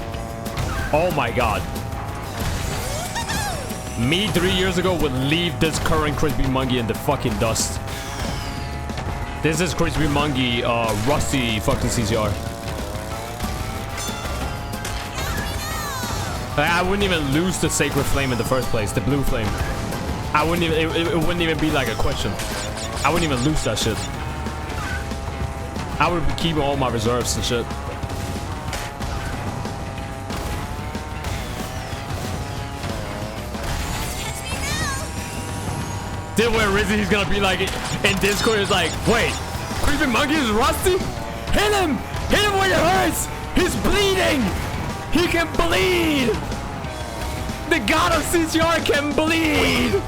[SPEAKER 1] Oh my god. Me 3 years ago would leave this current Crispy Monkey in the fucking dust. This is Crispy Monkey, rusty fucking CCR. I wouldn't even lose the Sacred Flame in the first place, the blue flame. I wouldn't even, it wouldn't even be like a question. I wouldn't even lose that shit. I would be keeping all my reserves and shit. Then where Rizzy he's gonna be like in Discord is like, wait, Creepy Monkey is rusty? Hit him! Hit him when it hurts! He's bleeding! He can bleed! The god of CCR can bleed!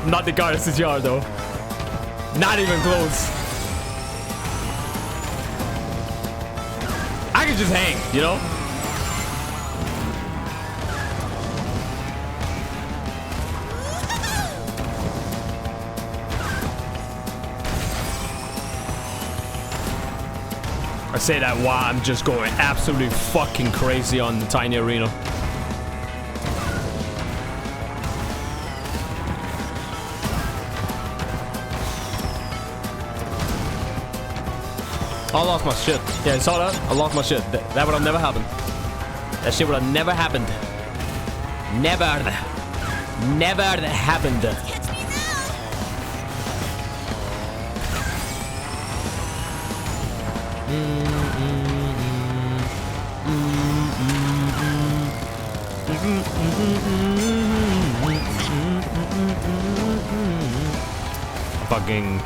[SPEAKER 1] Not the god of CCR though. Not even close. I can just hang, you know? I say that while I'm just going absolutely fucking crazy on the Tiny Arena. I lost my shit. Yeah, you saw that? I lost my shit. That would have never happened. That shit would have never happened. Never. Never happened. Fucking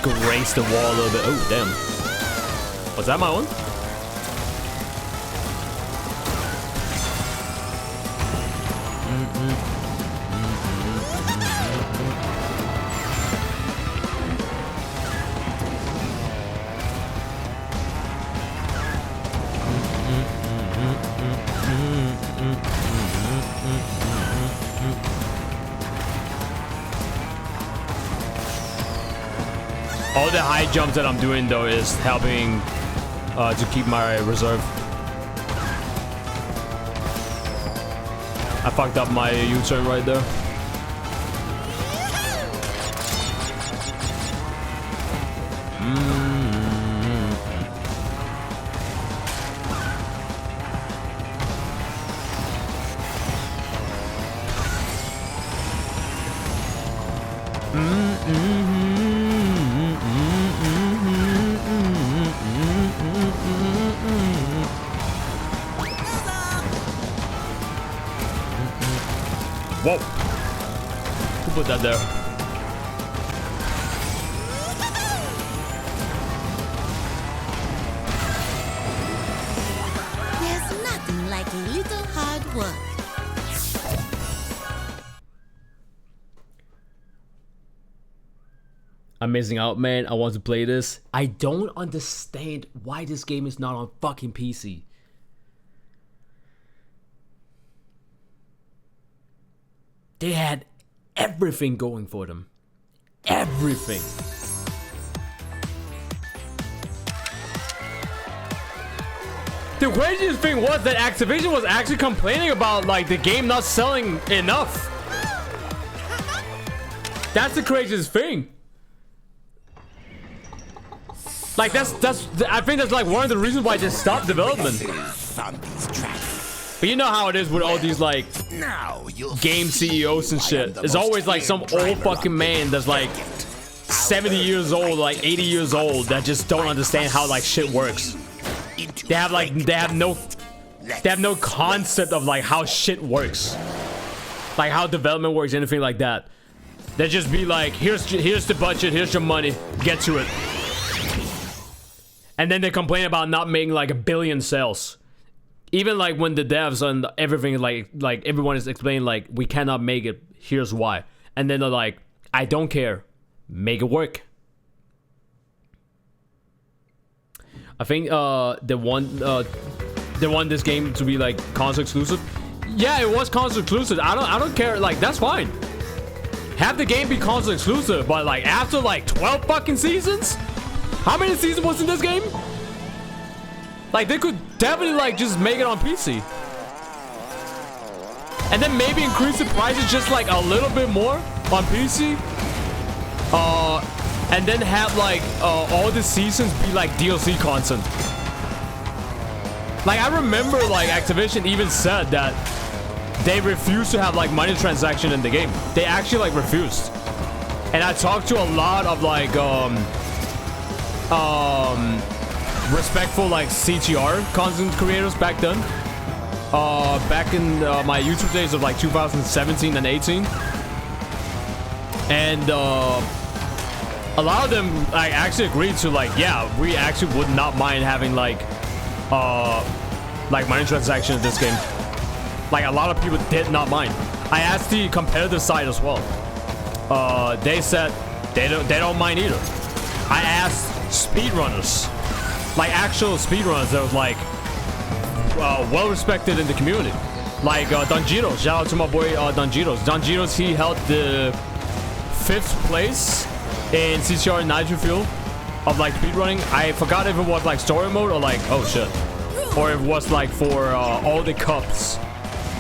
[SPEAKER 1] grace the wall a little bit. Oh, damn. Was that my one? All the high jumps that I'm doing though is helping to keep my reserve. I fucked up my U-turn right there. Whoa. Who put that there?
[SPEAKER 3] one.
[SPEAKER 1] I'm missing out, man. I want to play this. I don't understand why this game is not on fucking PC. They had everything going for them. Everything. The craziest thing was that Activision was actually complaining about like the game not selling enough. That's the craziest thing. Like that's I think that's like one of the reasons why they stopped development. But you know how it is with all these like game CEOs and shit. There's always like some old fucking man that's like 70 years old, like 80 years old that just don't understand how like shit works. They have no concept of like how shit works, like how development works, anything like that. They just be like, here's the budget, here's your money, get to it. And then they complain about not making like 1 billion sales. Even like when the devs and everything like everyone is explaining like we cannot make it, here's why. And then they're like, I don't care, make it work. I think they want this game to be like console exclusive. Yeah, it was console exclusive. I don't care. Like that's fine. Have the game be console exclusive, but like after like 12 fucking seasons, how many seasons was in this game? Like they could definitely like just make it on PC, and then maybe increase the prices just like a little bit more on PC. And then have like all the seasons be like DLC content. Like I remember like Activision even said that they refused to have like money transaction in the game. They actually like refused. And I talked to a lot of like respectful like CTR content creators back then. Back in my YouTube days of like 2017 and 18. And a lot of them like actually agreed to like, yeah, we actually would not mind having like money transaction in this game. Like a lot of people did not mind. I asked the competitive side as well. They said they don't mind either. I asked speedrunners, like actual speedrunners that was like well respected in the community, like Donjitos. Shout out to my boy Donjitos. Donjitos, he held the 5th place in CCR Nitro field of like speedrunning. I forgot if it was like story mode or like, oh shit, or it was like for all the cups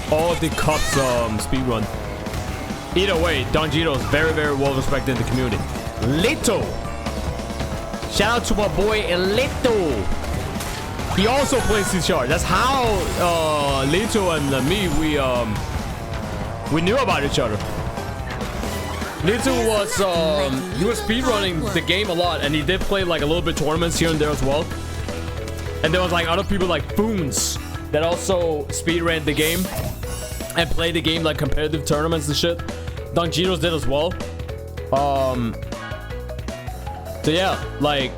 [SPEAKER 1] speedrun. Either way, Donjito is very well respected in the community. Lito, shout out to my boy Lito. He also plays CCR. That's how Lito and me we knew about each other. Lito was he was speedrunning the game a lot, and he did play like a little bit tournaments here and there as well. And there was like other people like Boons that also speedran the game and played the game like competitive tournaments and shit. Donjitos did as well. So yeah, like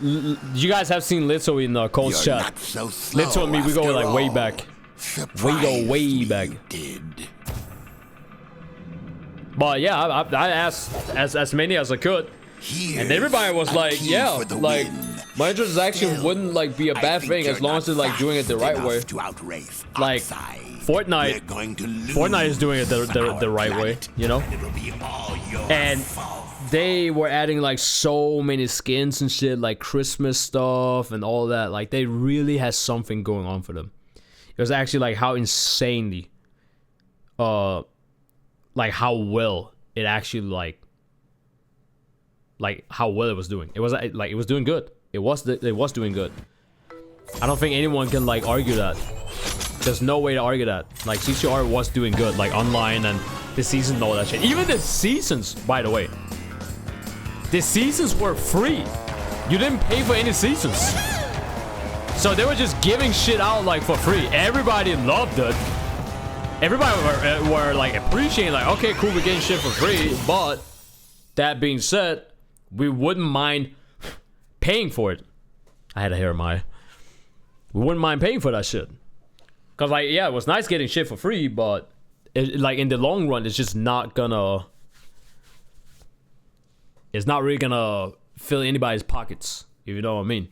[SPEAKER 1] you guys have seen Lito in Cole's chat.
[SPEAKER 2] So
[SPEAKER 1] Lito and me, we go like way back. We go way back. But yeah, I asked as many as I could, and everybody was like, yeah, like money transaction wouldn't like be a bad thing as long as they're like doing it the right way. Like Fortnite is doing it the right way, you know. And they were adding like so many skins and shit, like Christmas stuff and all that. Like they really had something going on for them. It was actually like how insanely like how well it actually like how well it was doing. It was like it was doing good. It was doing good. I don't think anyone can like argue that. There's no way to argue that. Like CCR was doing good, like online and the season and all that shit. Even the seasons, by the way. The seasons were free. You didn't pay for any seasons. So they were just giving shit out like for free. Everybody loved it. Everybody were like appreciating like, okay, cool, we're getting shit for free. But that being said, we wouldn't mind paying for it. I had a hair in my eye. We wouldn't mind paying for that shit. Cause like, yeah, it was nice getting shit for free, but like in the long run, it's just not gonna. It's not really gonna fill anybody's pockets, if you know what I mean.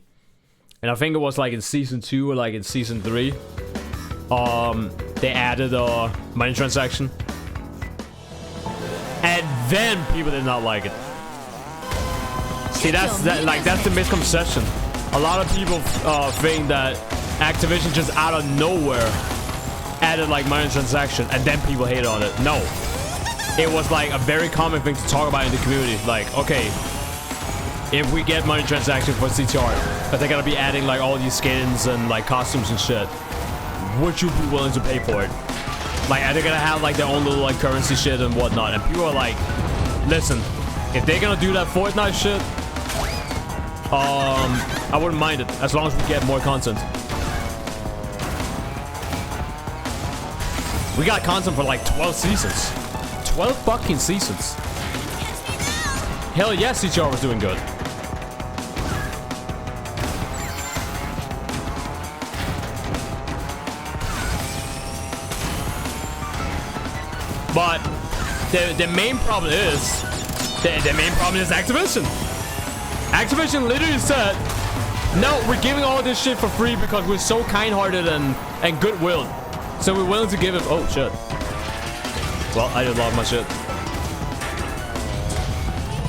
[SPEAKER 1] And I think it was like in season 2 or like in season 3, they added a money transaction, and then people did not like it. See, that's the misconception. A lot of people think that Activision just out of nowhere added like money transaction, and then people hated on it. No, it was like a very common thing to talk about in the community. Like, okay, if we get money transaction for CTR, but they're gonna be adding like all these skins and like costumes and shit, would you be willing to pay for it? Like, are they gonna have like their own little like currency shit and whatnot? And people are like, listen, if they're gonna do that Fortnite shit, I wouldn't mind it as long as we get more content. We got content for like 12 seasons. 12 fucking seasons. Hell yes, CTR was doing good. But the main problem is Activision. Activision literally said, no, we're giving all this shit for free because we're so kind-hearted and goodwill. So we're willing to give it. Oh shit. Well, I just lost my shit.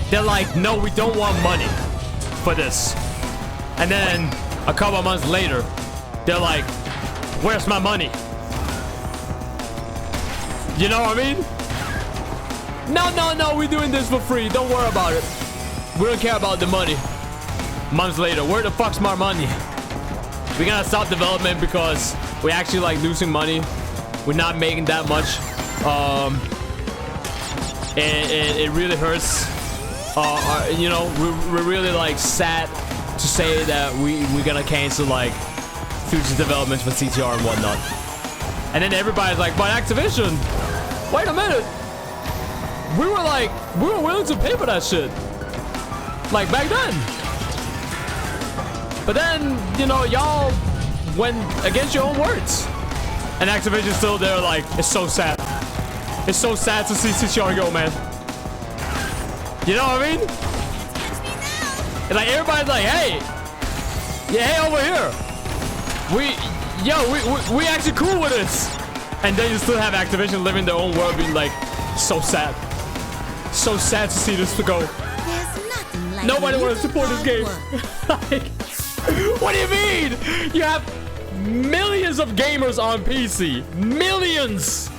[SPEAKER 1] They're like, no, we don't want money for this. And then a couple of months later, they're like, where's my money? You know what I mean? No, we're doing this for free. Don't worry about it. We don't care about the money. Months later, where the fuck's my money? We're gonna stop development because we're actually like losing money. We're not making that much. It really hurts. You know, we're really like sad to say that we're gonna cancel like future developments for CTR and whatnot. And then everybody's like, but Activision, wait a minute. We were willing to pay for that shit. Like back then. But then, you know, y'all went against your own words. And Activision's still there like, it's so sad. It's so sad to see CTR go, man. You know what I mean? And like everybody's like, hey. Yeah, hey, over here. We actually cool with this. And then you still have Activision living their own world being like, so sad. So sad to see this to go.
[SPEAKER 3] Like
[SPEAKER 1] nobody wants to support this game. Like, what do you mean? You have millions of gamers on PC. Millions.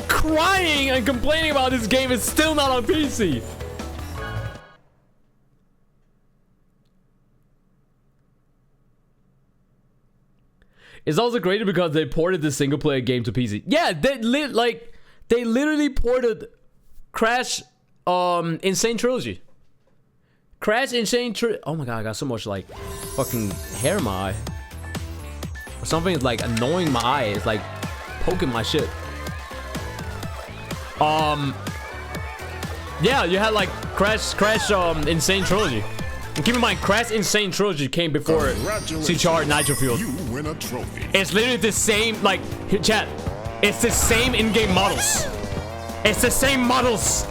[SPEAKER 1] Crying and complaining about this game is still not on PC. It's also great because they ported the single player game to PC. Yeah, they literally ported Crash Insane Trilogy. Crash Insane Trilogy. Oh my god, I got so much like fucking hair in my eye. Or something is like annoying my eye. It's like poking my shit. Yeah, you had like Crash Insane Trilogy. And keep in mind, Crash Insane Trilogy came before CTR Nitro Fuel.
[SPEAKER 4] You win a trophy.
[SPEAKER 1] It's literally the same, like, here, chat. It's the same in-game models. It's the same models.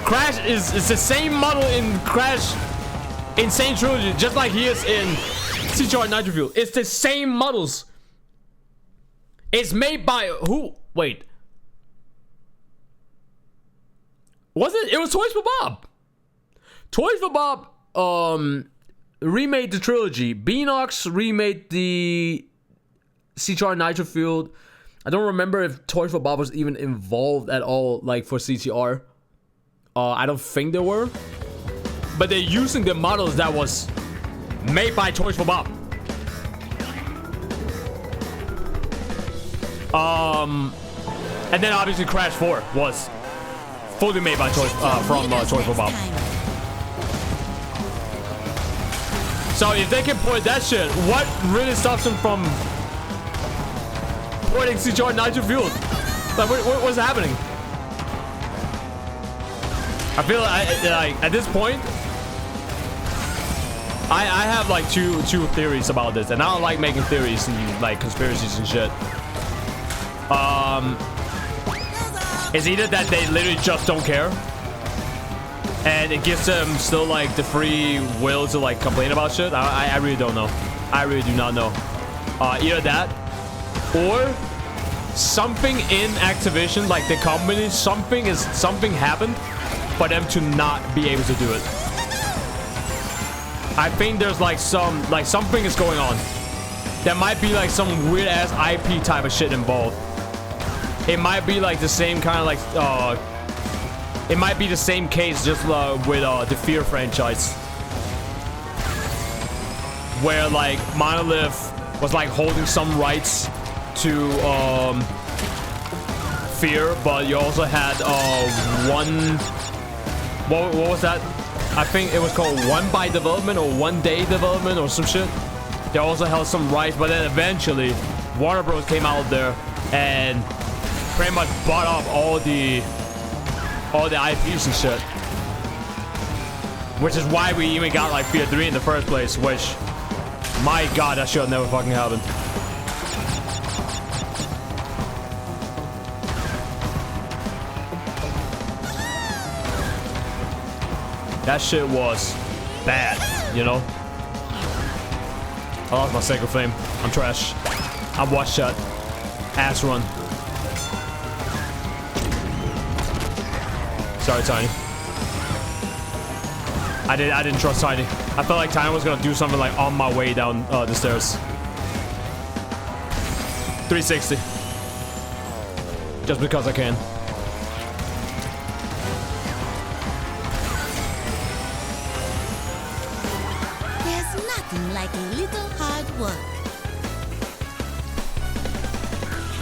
[SPEAKER 1] Crash is the same model in Crash Insane Trilogy, just like he is in CTR Nitro Fuel. It's the same models. It's made by who? Wait. Was it? It was Toys for Bob. Toys for Bob remade the trilogy. Beanox remade the CTR Nitro Fuel. I don't remember if Toys for Bob was even involved at all, like for CTR. I don't think they were. But they're using the models that was made by Toys for Bob. And then obviously Crash 4 was fully made by Toys for Bob. So if they can port that shit, what really stops them from porting CTR Nitro Fuel? Like, what's happening? I feel like at this point, I have like two theories about this, and I don't like making theories and like conspiracies and shit. It's either that they literally just don't care, and it gives them still like the free will to like complain about shit. I really don't know. I really do not know. Either that, or something in Activision, like the company, something happened for them to not be able to do it. I think there's like something is going on. There might be like some weird ass IP type of shit involved. It might be like the same kind of like it might be the same case just with the Fear franchise, where like Monolith was like holding some rights to Fear, but you also had what was that? I think it was called One by Development or One Day Development or some shit. They also held some rights, but then eventually Warner Bros came out there and pretty much bought up all the IPs and shit. Which is why we even got like Fear 3 in the first place, which, my god, that should have never fucking happened. That shit was bad, you know? I lost my Sacred Flame. I'm trash. I'm watch shot. Ass run. Sorry, Tiny. I didn't trust Tiny. I felt like Tiny was gonna do something like on my way down the stairs. 360. Just because I can.
[SPEAKER 3] Like a little hard work.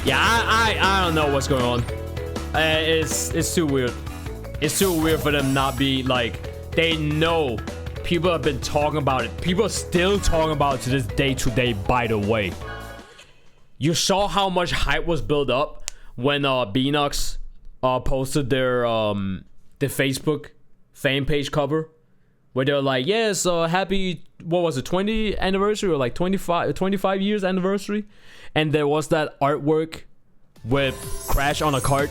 [SPEAKER 1] Yeah, I don't know what's going on. It's too weird. It's too weird for them not be like, they know people have been talking about it. People are still talking about it to this day today, by the way. You saw how much hype was built up when Beanox posted their the Facebook fan page cover, where they're like, yes, happy, what was it, 20th anniversary or like 25 years anniversary. And there was that artwork with Crash on a cart,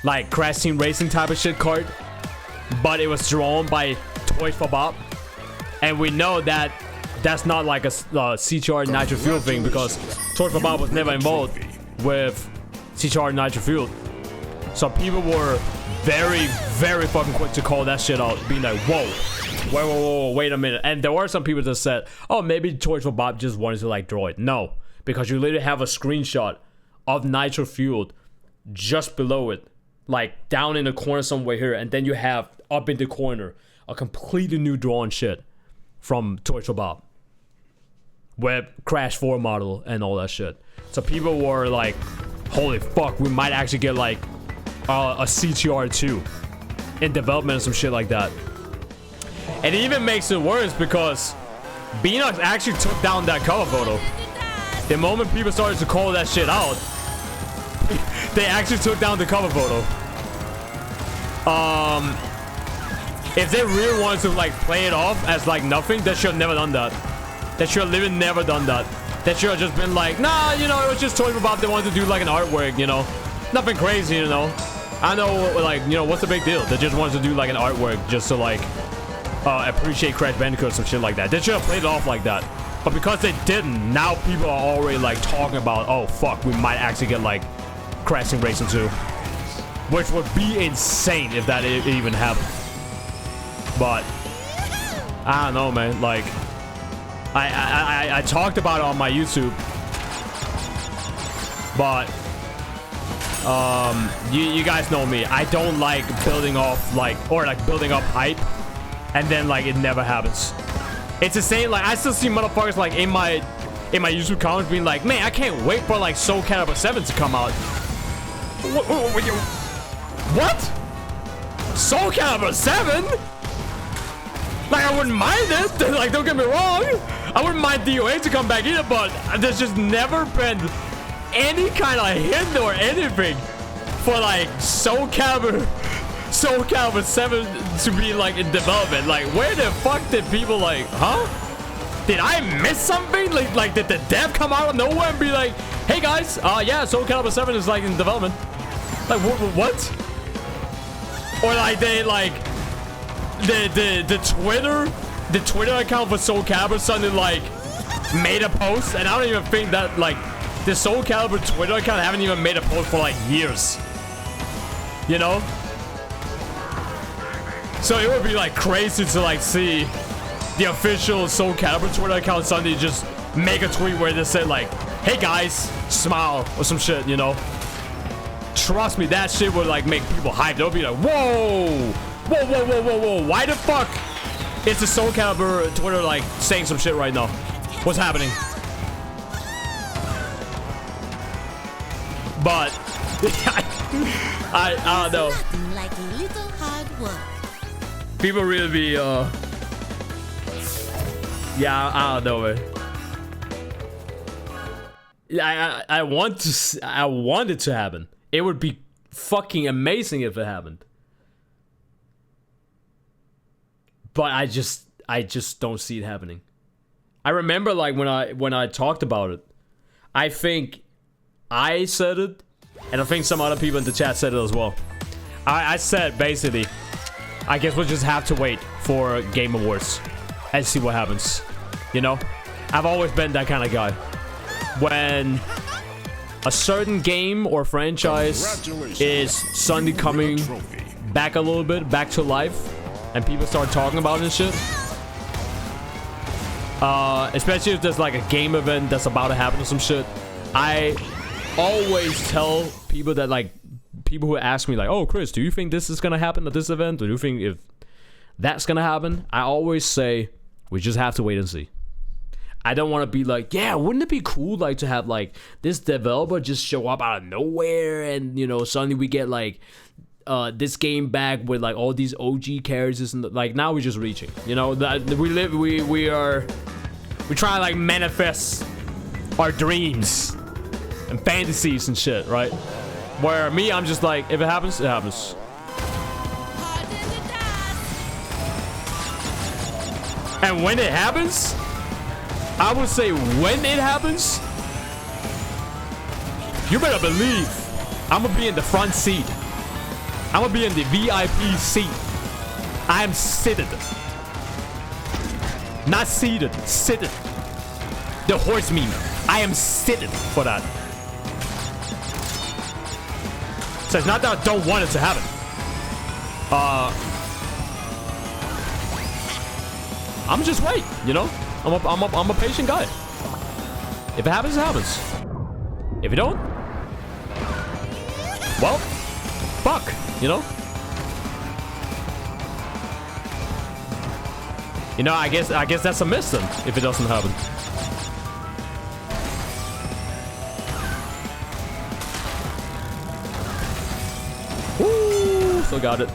[SPEAKER 1] like Crash Team Racing type of shit cart, but it was drawn by Toys for Bob. And we know that that's not like a CTR Nitro Fuel thing, because Toys for Bob was never involved with CTR Nitro Fuel. So people were very, very fucking quick to call that shit out, being like, whoa, wait a minute. And there were some people that said, oh, maybe Toys for Bob just wanted to like draw it. No, because you literally have a screenshot of Nitro Fueled just below it, like down in the corner somewhere here, and then you have up in the corner a completely new drawn shit from Toys for Bob with Crash 4 model and all that shit. So people were like, holy fuck, we might actually get like a CTR2 in development or some shit like that. And it even makes it worse because Beanox actually took down that cover photo. The moment people started to call that shit out, they actually took down the cover photo. If they really wanted to like play it off as like nothing, they should have never done that. They should have literally never done that. They should have just been like, nah, you know, it was just Toys for Bob. They wanted to do like an artwork, you know, nothing crazy, you know. I know, like, you know, what's the big deal? They just wanted to do like an artwork just to like appreciate Crash Bandicoot or some shit like that. They should have played it off like that. But because they didn't, now people are already like talking about, oh fuck, we might actually get like Crash Team Racing 2, which would be insane if that even happened. But I don't know, man. Like, I talked about it on my YouTube, but you guys know me. I don't like building off building up hype and then like it never happens. It's the same, like I still see motherfuckers like in my YouTube comments being like, man, I can't wait for like Soul Calibur 7 to come out. What? Soul Calibur 7? Like, I wouldn't mind it. Like, don't get me wrong. I wouldn't mind DOA to come back either, but there's just never been any kind of hint or anything for like Soul Calibur Soul Calibur 7 to be like in development. Like, where the fuck did people like, huh? Did I miss something? Like did the dev come out of nowhere and be like, hey guys, yeah, Soul Calibur 7 is like in development. Like, what? Or like they like the Twitter account for Soul Calibur suddenly like made a post, and I don't even think that like the Soul Calibur Twitter account haven't even made a post for like years. You know? So it would be like crazy to like see the official Soul Calibur Twitter account suddenly just make a tweet where they said like, hey guys, smile or some shit, you know? Trust me, that shit would like make people hyped. They'll be like, whoa, why the fuck is the Soul Calibur Twitter like saying some shit right now? What's happening? But I don't know.
[SPEAKER 3] Nothing like a little hard work.
[SPEAKER 1] People really be yeah, I don't know, man. I want it to happen. It would be fucking amazing if it happened. But I just don't see it happening. I remember like when I talked about it, I think I said it, and I think some other people in the chat said it as well. I said basically, I guess we'll just have to wait for Game Awards and see what happens. You know? I've always been that kind of guy. When a certain game or franchise is suddenly coming back a little bit, back to life, and people start talking about it and shit. Especially if there's like a game event that's about to happen or some shit. I always tell people that like, people who ask me like, oh Chris, do you think this is gonna happen at this event? Or do you think if that's gonna happen? I always say, we just have to wait and see. I don't want to be like, yeah, wouldn't it be cool like to have like this developer just show up out of nowhere and, you know, suddenly we get like this game back with like all these OG characters, and like now we're just reaching, you know, that we try to like manifest our dreams and fantasies and shit, right? Where me, I'm just like, if it happens, it happens. And when it happens, I would say when it happens, you better believe I'm gonna be in the front seat. I'm gonna be in the VIP seat. I am seated. Not seated, seated. The horse meme. I am seated for that. So it's not that I don't want it to happen. I'm just wait, you know? I'm a patient guy. If it happens, it happens. If it don't, well, fuck, you know? You know, I guess that's a miss then, if it doesn't happen. Woo, still got it.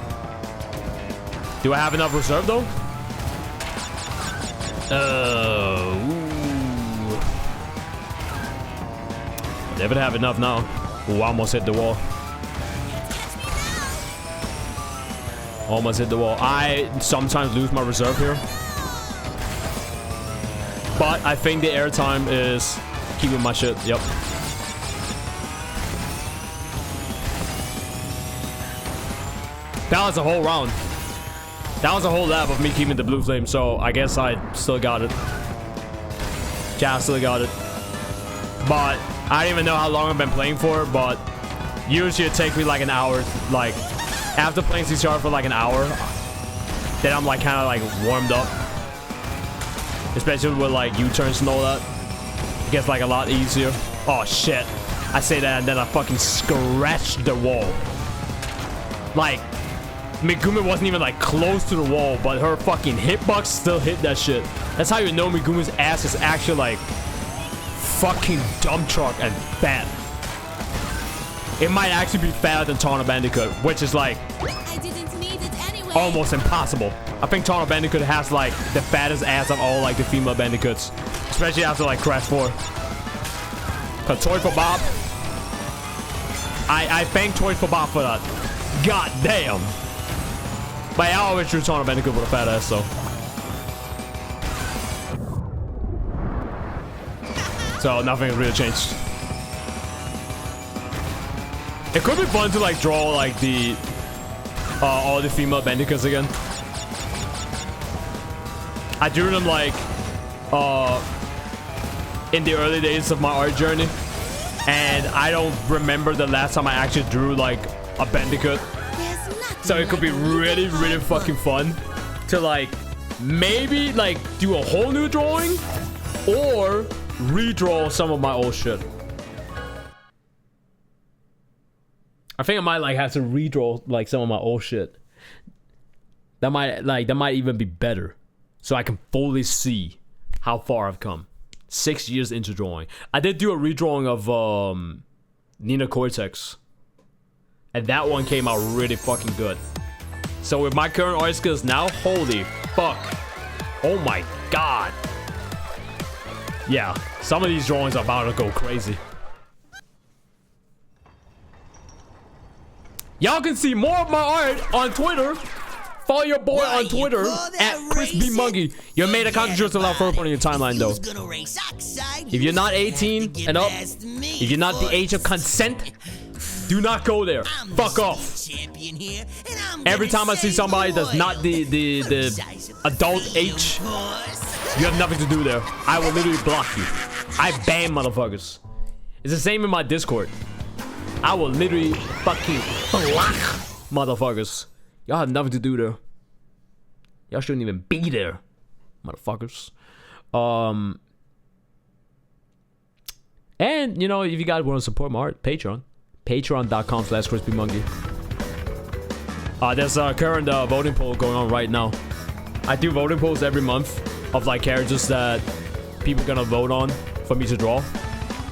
[SPEAKER 1] Do I have enough reserve though? Never have enough now. Ooh, almost hit the wall. Almost hit the wall. I sometimes lose my reserve here, but I think the airtime is keeping my shit. Yep. That was a whole round. That was a whole lap of me keeping the blue flame, so I guess I still got it. Yeah, I still got it. But I don't even know how long I've been playing for, but usually it takes me like an hour. Like, after playing CCR for like an hour, then I'm like kind of like warmed up. Especially with like U-turns and all that. It gets like a lot easier. Oh shit. I say that and then I fucking scratched the wall. Like, Megumi wasn't even like close to the wall, but her fucking hitbox still hit that shit. That's how you know Megumi's ass is actually like fucking dump truck and fat. It might actually be fatter than Tawna Bandicoot, which is like
[SPEAKER 3] I didn't need it anyway.
[SPEAKER 1] almost impossible. I think Tawna Bandicoot has like the fattest ass of all like the female Bandicoots, especially after like Crash 4. Cause Toy for Bob, I thank Toy for Bob for that. God damn. But yeah, I always drew Sonic Bandicoot with a fat ass, so nothing has really changed. It could be fun to like draw like the all the female Bandicoots again. I drew them like in the early days of my art journey, and I don't remember the last time I actually drew like a Bandicoot. So it could be really, really fucking fun to like maybe like do a whole new drawing or redraw some of my old shit. I think I might like have to redraw like some of my old shit. That might even be better, so I can fully see how far I've come. 6 years into drawing. I did do a redrawing of Nina Cortex, and that one came out really fucking good. So with my current art skills now, holy fuck. Oh my god. Yeah, some of these drawings are about to go crazy. Y'all can see more of my art on Twitter. Follow your boy on Twitter at ChrisBMonkey. You're made a controversial without further point in your timeline though. If you're not 18 and up, if you're not the age of consent, do not go there. Fuck off. Every time I see somebody that's not the adult age, you have nothing to do there. I will literally block you. I ban motherfuckers. It's the same in my Discord. I will literally fucking block motherfuckers. Y'all have nothing to do there. Y'all shouldn't even be there, motherfuckers. And you know, if you guys want to support my art, Patreon. Patreon.com/ChrisBMonkey. There's a current voting poll going on right now. I do voting polls every month of like characters that people are gonna vote on for me to draw.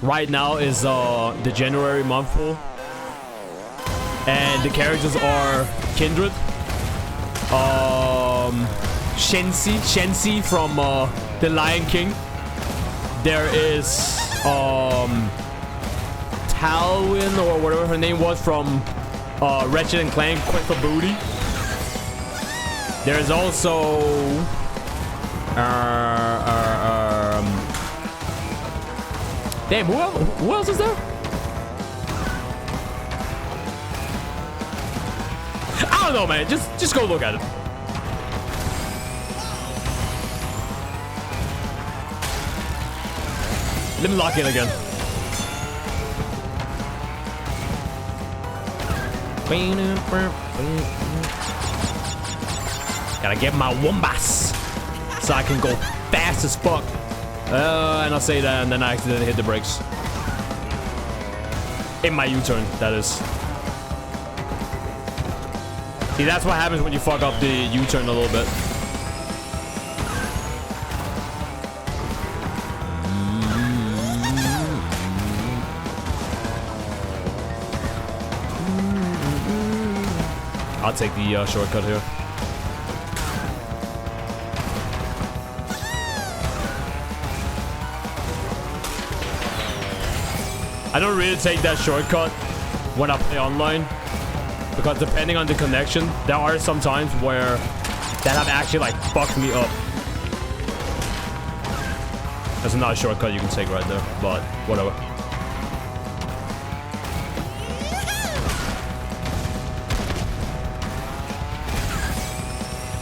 [SPEAKER 1] Right now is the January month poll, and the characters are Kindred, Shensi from The Lion King. There is Talwyn or whatever her name was from Ratchet and Clank, Quick for Booty. There's also damn, who else is there? I don't know, man. Just go look at it. Let me lock in again. Gotta get my wombats so I can go fast as fuck. And I'll say that, and then I accidentally hit the brakes. In my U-turn, that is. See, that's what happens when you fuck up the U-turn a little bit. I'll take the shortcut here. I don't really take that shortcut when I play online, because depending on the connection, there are some times where that have actually like fucked me up. There's another shortcut you can take right there, but whatever.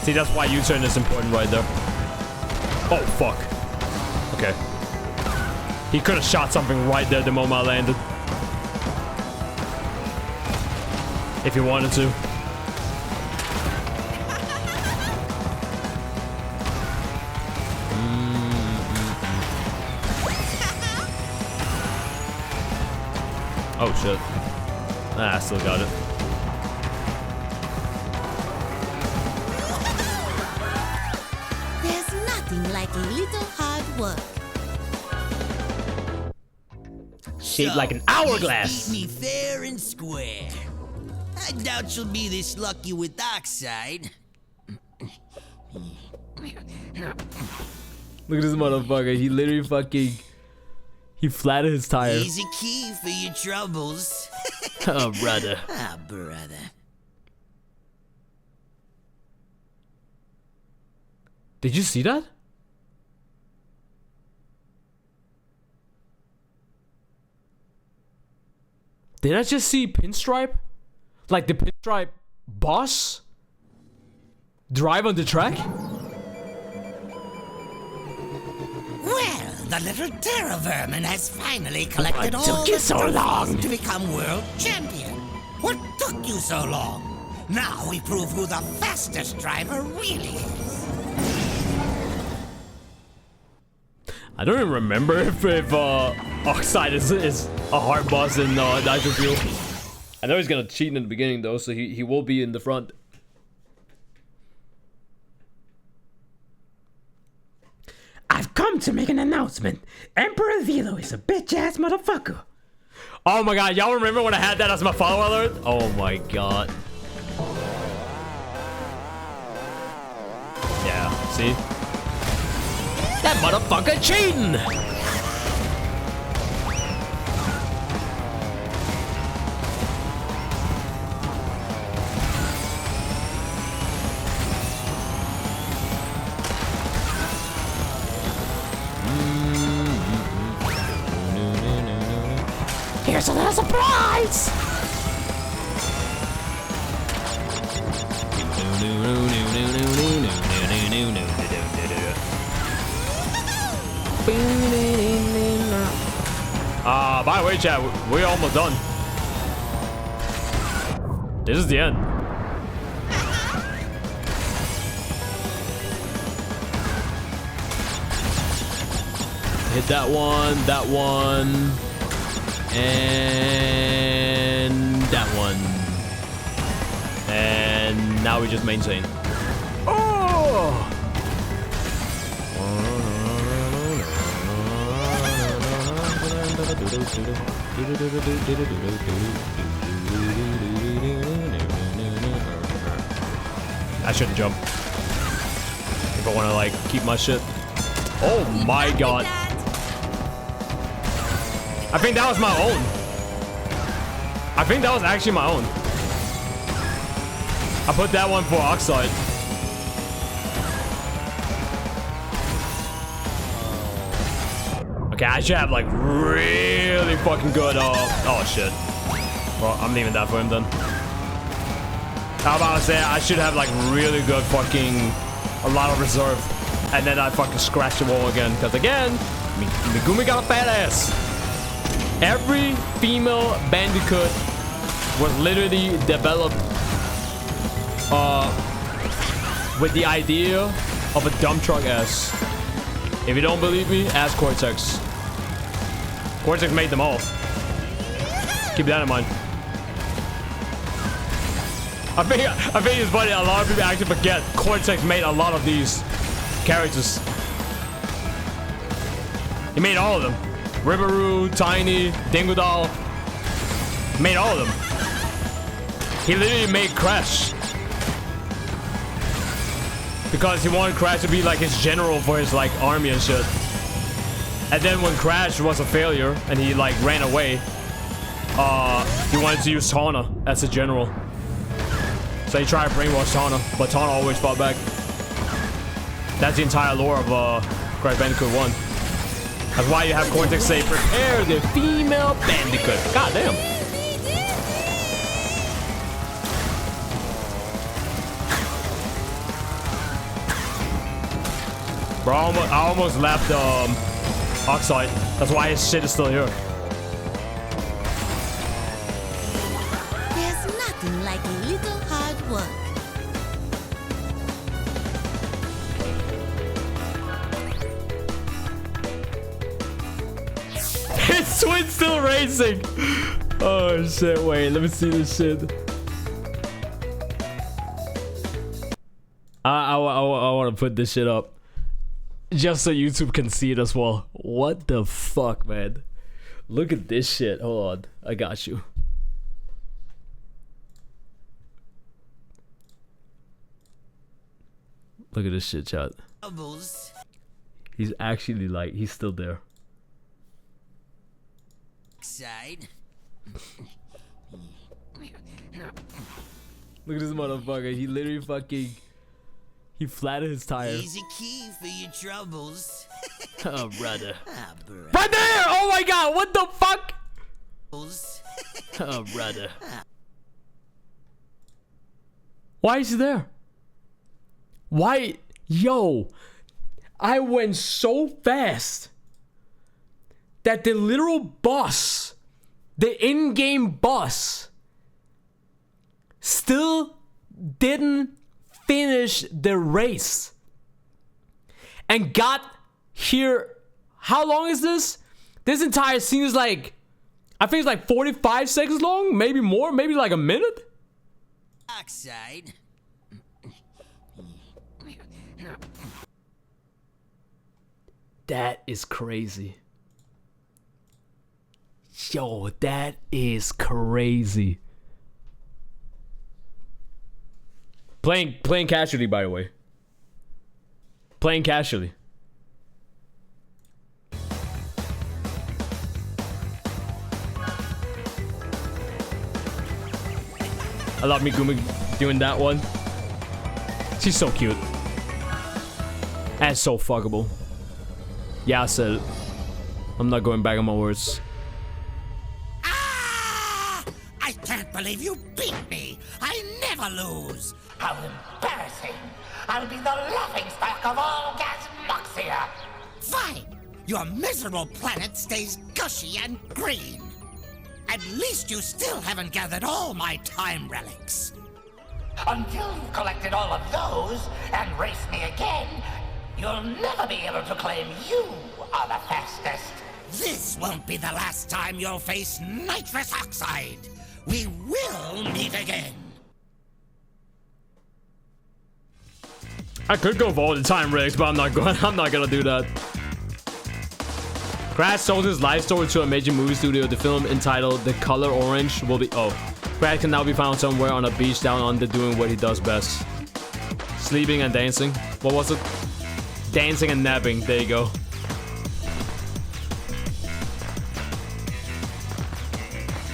[SPEAKER 1] See, that's why U-turn is important right there. Oh, fuck. Okay. He could have shot something right there the moment I landed. If he wanted to. Oh, shit. Ah, I still got it.
[SPEAKER 3] Like a little hard work.
[SPEAKER 1] Shaped like an hourglass.
[SPEAKER 6] Beat me fair and square. I doubt you'll be this lucky with Oxide.
[SPEAKER 1] Look at this motherfucker. He literally fucking... He flattened his tire.
[SPEAKER 6] Easy key for your troubles.
[SPEAKER 1] Oh, brother.
[SPEAKER 6] Ah, brother.
[SPEAKER 1] Did you see that? Did I just see Pinstripe? Like the Pinstripe boss? Drive on the track?
[SPEAKER 2] Well, the little terror vermin has finally collected
[SPEAKER 1] What
[SPEAKER 2] all
[SPEAKER 1] took you
[SPEAKER 2] the
[SPEAKER 1] so
[SPEAKER 2] trophies
[SPEAKER 1] long?
[SPEAKER 2] to become world champion. What took you so long? Now we prove who the fastest driver really is.
[SPEAKER 1] I don't even remember if Oxide is a hard boss in Nitro Fuel. I know he's gonna cheat in the beginning though, so he will be in the front.
[SPEAKER 7] I've come to make an announcement. Emperor Velo is a bitch-ass motherfucker.
[SPEAKER 1] Oh my god, y'all remember when I had that as my follow alert? Oh my god. Yeah, see? That motherfucker cheating!
[SPEAKER 7] Here's a little surprise!
[SPEAKER 1] By the way, chat, we're almost done. This is the end. Hit that one, and that one. And now we just maintain. Oh! I shouldn't jump if I want to like keep my shit. Oh my god. I think that was my own. I think that was actually my own. I put that one for Oxide. Okay, I should have like really fucking good oh shit. Well, I'm leaving that for him then. How about I say I should have like really good fucking a lot of reserve. And then I fucking scratch the wall again. Because again, Megumi got a fat ass. Every female Bandicoot was literally developed with the idea of a dump truck ass. If you don't believe me, ask Cortex. Cortex made them all. Keep that in mind. I think it's funny, a lot of people actually forget Cortex made a lot of these characters. He made all of them. Ribaru, Tiny, Dingodal. Made all of them. He literally made Crash. Because he wanted Crash to be like his general for his like army and shit. And then when Crash was a failure and he like ran away, he wanted to use Tawna as a general. So he tried to brainwash Tawna, but Tawna always fought back. That's the entire lore of Crash Bandicoot 1. That's why you have Cortex say, prepare the female Bandicoot. God damn. Bro, I almost left Oxide. That's why his shit is still here.
[SPEAKER 3] There's nothing like a little hard work.
[SPEAKER 1] His twin's still racing. Oh shit, wait, let me see this shit. I want to put this shit up. Just so YouTube can see it as well. What the fuck, man? Look at this shit. Hold on. I got you. Look at this shit, chat. He's actually like, he's still there.
[SPEAKER 6] Side.
[SPEAKER 1] Look at this motherfucker. He literally fucking... He flattened his tire.
[SPEAKER 6] Easy key for your troubles.
[SPEAKER 1] Oh, brother.
[SPEAKER 6] Ah, brother.
[SPEAKER 1] Right there! Oh my god, what the fuck? Oh, brother. Why is he there? Why? Yo, I went so fast that the literal boss, the in-game boss, still didn't finish the race and got here. How long is this? This entire scene is like, I think it's like 45 seconds long, maybe more, maybe like a minute.
[SPEAKER 6] Oxide.
[SPEAKER 1] That is crazy. Yo, that is crazy. Playing casually, by the way. Playing casually. I love Megumi doing that one. She's so cute. That's so fuckable. Yeah, I said it. I'm not going back on my words.
[SPEAKER 2] Ah! I can't believe you beat me. I never lose. How embarrassing. I'll be the laughingstock of all Gasmoxia. Fine. Your miserable planet stays gushy and green. At least you still haven't gathered all my time relics. Until you've collected all of those and race me again, you'll never be able to claim you are the fastest. This won't be the last time you'll face nitrous oxide. We will meet again.
[SPEAKER 1] I could go for all the time relics, but I'm not gonna do that. Crash sold his life story to a major movie studio. The film entitled The Color Orange will be... Oh. Crash can now be found somewhere on a beach down under doing what he does best. Sleeping and dancing. What was it? Dancing and napping. There you go.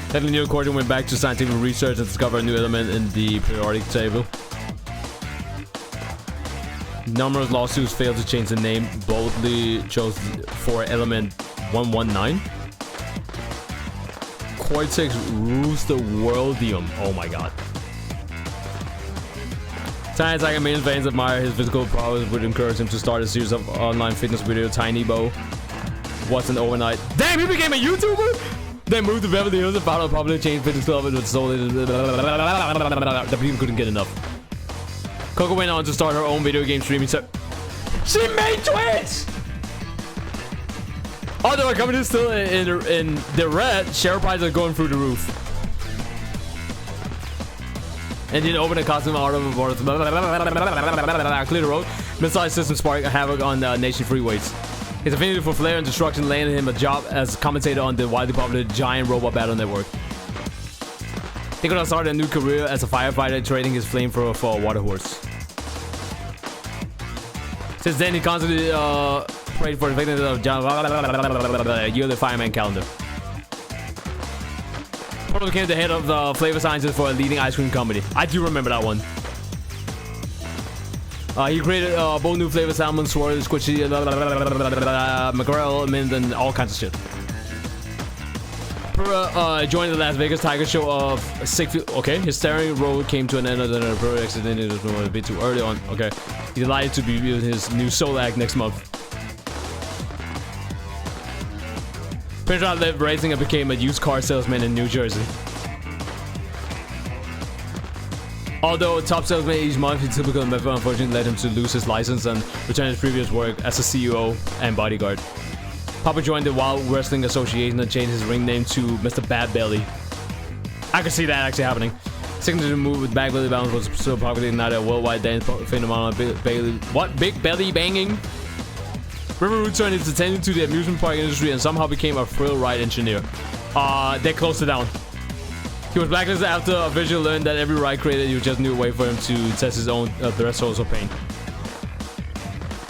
[SPEAKER 1] Technically, New Accordion went back to scientific research and discovered a new element in the periodic table. Numerous lawsuits failed to change the name. Boldly chose for element 119. Cortex rules the worldium. Oh my god. Tiny Tiger Main's fans admire his physical prowess, would encourage him to start a series of online fitness video. Tiny Bo wasn't overnight. Damn, he became a YouTuber? They moved to Beverly Hills and found a popular chain fitness club and sold it. The people couldn't get enough. Coco went on to start her own video game streaming. So she made Twitch! Although our company is still in the red, share prices are going through the roof. And didn't open a costume out of a board. Clear the road. Missile system spark havoc on nation freeways. His affinity for flair and destruction landed him a job as commentator on the widely popular Giant Robot Battle Network. He could have started a new career as a firefighter, trading his flamethrower for a water horse. Since then, he constantly prayed for the victims of John yearly fireman calendar. Portal became the head of the flavor sciences for a leading ice cream company. I do remember that one. He created both new flavor salmon, swirl, squishy, mackerel, mint, and all kinds of shit. Joined the Las Vegas Tiger Show of 6 feet. Okay, his starring role came to an end after the Pro accident was a bit too early on. Okay, he's delighted to be with his new solo act next month. Prince lived racing and became a used car salesman in New Jersey. Although a top salesman each month, his typical method unfortunately led him to lose his license and return his previous work as a CEO and bodyguard. Papa joined the Wild Wrestling Association and changed his ring name to Mr. Bad Belly. I could see that actually happening. Signature move with back belly bounce was so popular in a worldwide dance phenomenon. Big belly banging. River turned his attention to the amusement park industry and somehow became a thrill ride engineer. They closed it down. He was blacklisted after a visual learned that every ride created, he was just a new way for him to test his own thresholds of pain.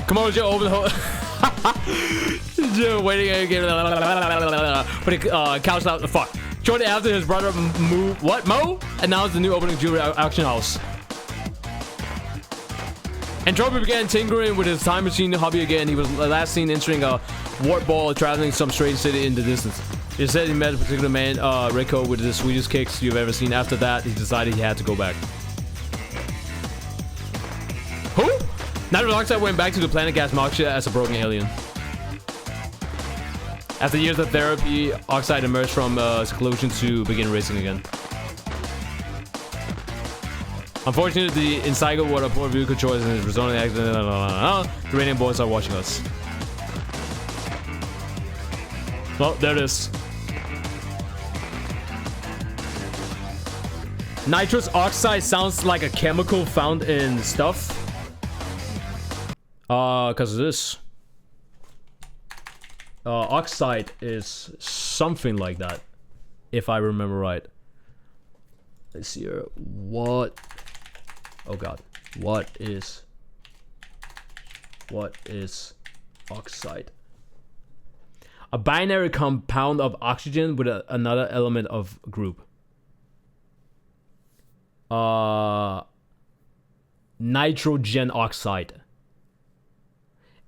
[SPEAKER 1] Come on, Joe, open the hole. Joe waiting again. But he couched out the fuck. Shortly after, his brother Mo announced the new opening jewelry auction house. Entropy began tinkering with his time machine hobby again. He was last seen entering a warp ball traveling some strange city in the distance. He said he met a particular man, Rico, with the sweetest kicks you've ever seen. After that, he decided he had to go back. Who? Nitro Oxide went back to the planet gas Moksha as a broken alien. After years of therapy, Oxide emerged from seclusion to begin racing again. Unfortunately, the Incycle was a poor vehicle choice and his resounding accident. The Radiant boys are watching us. Well, there it is. Nitrous oxide sounds like a chemical found in stuff. Because of this. Oxide is something like that, if I remember right. Let's see here. What? Oh god. What is oxide? A binary compound of oxygen with another element of group. Nitrogen oxide.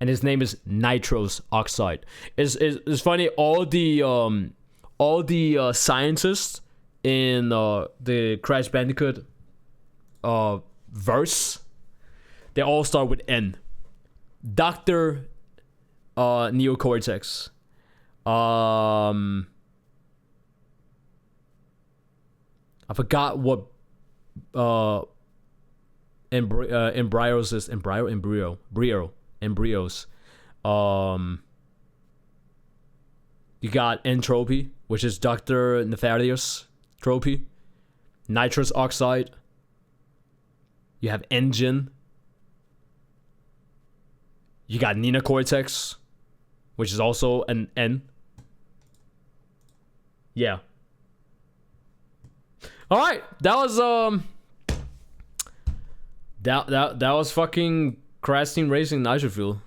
[SPEAKER 1] And his name is nitrous oxide. It's funny, all the scientists in the Crash Bandicoot verse, they all start with N. Dr. Neocortex. I forgot what embryos is. Embryos. You got entropy, which is Dr. Nefarious tropy. Nitrous oxide. You have engine. You got Nina Cortex, which is also an N. Yeah. All right, that was that was fucking Crash Team Racing Nitro Fuel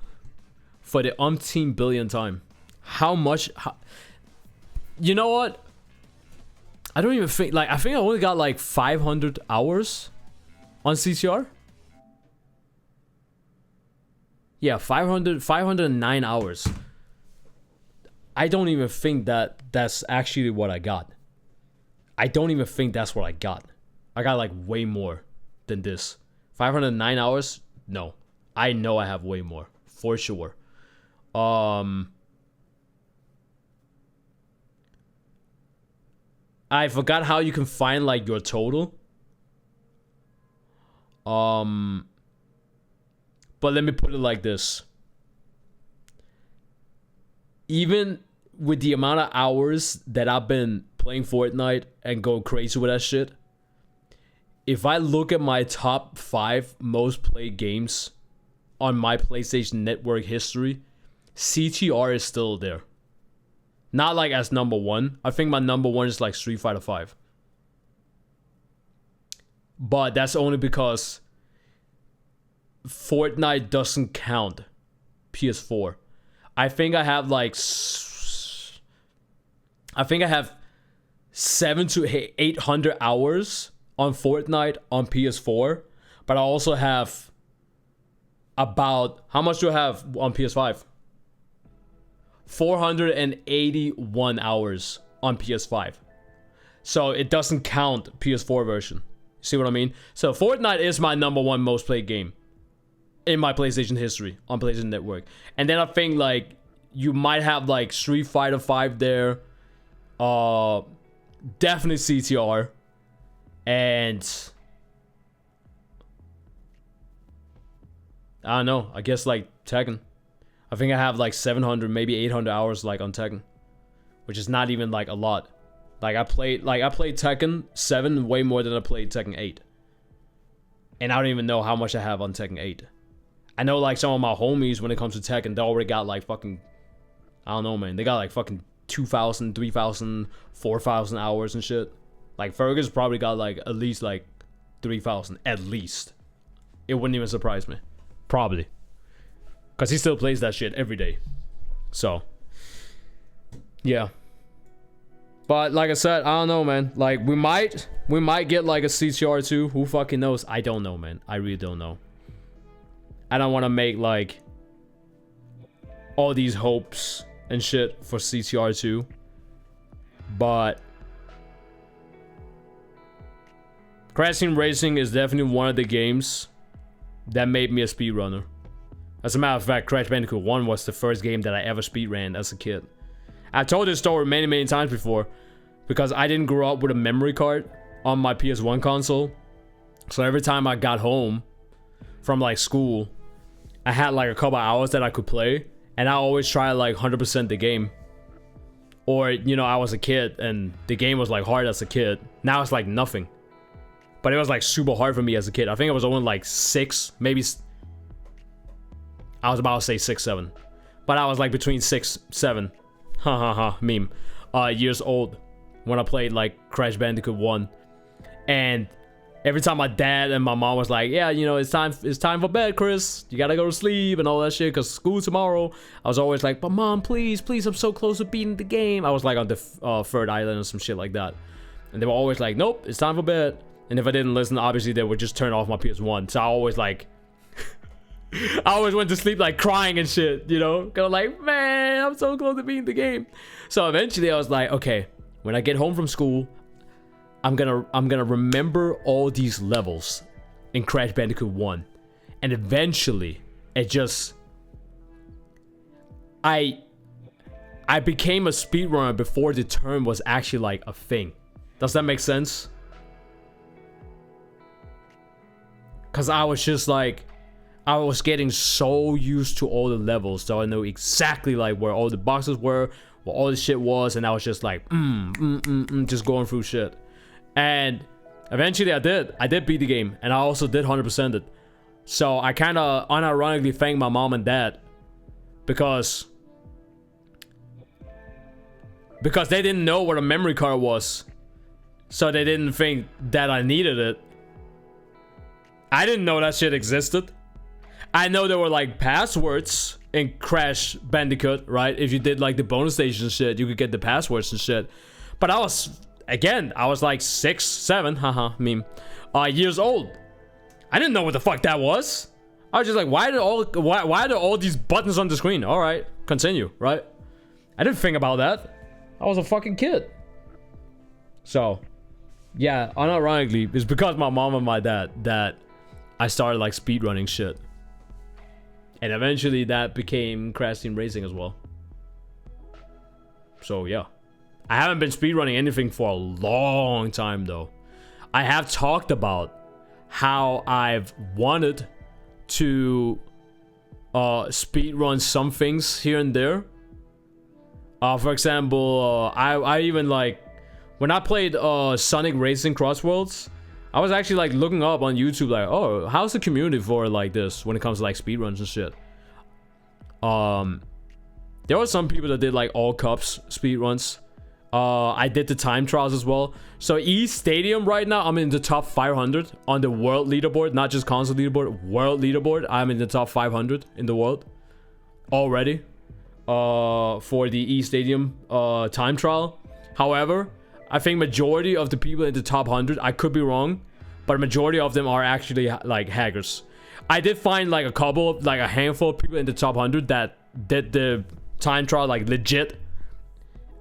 [SPEAKER 1] for the umpteen billion time. How much? You know what? I don't even think, like, I think I only got like 500 hours on CTR. Yeah, 509 hours. I don't even think that's actually what I got. I don't even think that's what I got. I got like way more than this. 509 hours? No. I know I have way more. For sure. I forgot how you can find like your total. But let me put it like this. Even with the amount of hours that I've been playing Fortnite and go crazy with that shit, if I look at my top 5 most played games on my PlayStation Network history, CTR is still there. Not like as number 1. I think my number 1 is like Street Fighter 5. But that's only because Fortnite doesn't count PS4. I think I have like 700 to 800 hours on Fortnite on PS4, but I also have about, how much do I have on PS5? 481 hours on PS5. So it doesn't count PS4 version. See what I mean? So Fortnite is my number 1 most played game in my PlayStation history on PlayStation Network. And then I think like you might have like Street Fighter 5 there. Definitely CTR. And I don't know. I guess like Tekken. I think I have like 700, maybe 800 hours like on Tekken, which is not even like a lot. Like I played Tekken 7 way more than I played Tekken 8. And I don't even know how much I have on Tekken 8. I know like some of my homies, when it comes to Tekken, they already got like fucking, I don't know, man. They got like fucking 2,000, 3,000, 4,000 hours and shit. Like Fergus probably got like at least like 3,000, at least. It wouldn't even surprise me. Probably. Because he still plays that shit every day. So, yeah. But like I said, I don't know, man. Like we might get like a CTR2. Who fucking knows? I don't know, man. I really don't know. I don't want to make like all these hopes and shit for CTR 2, but Crash Team Racing is definitely one of the games that made me a speedrunner. As a matter of fact, Crash Bandicoot 1 was the first game that I ever speedran as a kid. I've told this story many times before because I didn't grow up with a memory card on my PS1 console. So every time I got home from like school, I had like a couple hours that I could play, and I always try like 100% the game. Or, you know, I was a kid and the game was like hard as a kid. Now it's like nothing. But it was like super hard for me as a kid. I think I was only like 6, maybe. I was about to say 6, 7. But I was like between 6, 7. Meme. Years old when I played like Crash Bandicoot 1. And every time my dad and my mom was like, yeah, you know, it's time for bed, Chris. You gotta go to sleep and all that shit because school tomorrow. I was always like, but mom, please, I'm so close to beating the game. I was like on the third island or some shit like that. And they were always like, nope, it's time for bed. And if I didn't listen, obviously they would just turn off my PS1. So I always like, I always went to sleep like crying and shit, you know? Kind of like, man, I'm so close to beating the game. So eventually I was like, okay, when I get home from school, I'm gonna remember all these levels in Crash Bandicoot 1. And eventually, it just... I became a speedrunner before the term was actually like a thing. Does that make sense? Because I was just like, I was getting so used to all the levels, so I know exactly like where all the boxes were, what all the shit was, and I was just like, just going through shit. And eventually I did beat the game, and I also did 100% it. So I kind of unironically thank my mom and dad because they didn't know what a memory card was, so they didn't think that I needed it. I didn't know that shit existed. I know there were like passwords in Crash Bandicoot, right? If you did like the bonus station shit, you could get the passwords and shit. But I was like 6, 7, meme, years old. I didn't know what the fuck that was. I was just like, why are there all these buttons on the screen? All right, continue, right? I didn't think about that. I was a fucking kid. So, yeah, unironically, it's because my mom and my dad that I started like speedrunning shit. And eventually that became Crash Team Racing as well. So yeah. I haven't been speedrunning anything for a long time though. I have talked about how I've wanted to speedrun some things here and there. For example, I even like when I played Sonic Racing Cross Worlds, I was actually like looking up on YouTube like, oh, how's the community for like this when it comes to like speedruns and shit. There were some people that did like all cups speedruns. I did the time trials as well. So East Stadium right now, I'm in the top 500 on the world leaderboard, not just console leaderboard, world leaderboard. I'm in the top 500 in the world already for the East Stadium time trial. However, I think majority of the people in the top 100, I could be wrong, but majority of them are actually like hackers. I did find like a handful of people in the top 100 that did the time trial like legit.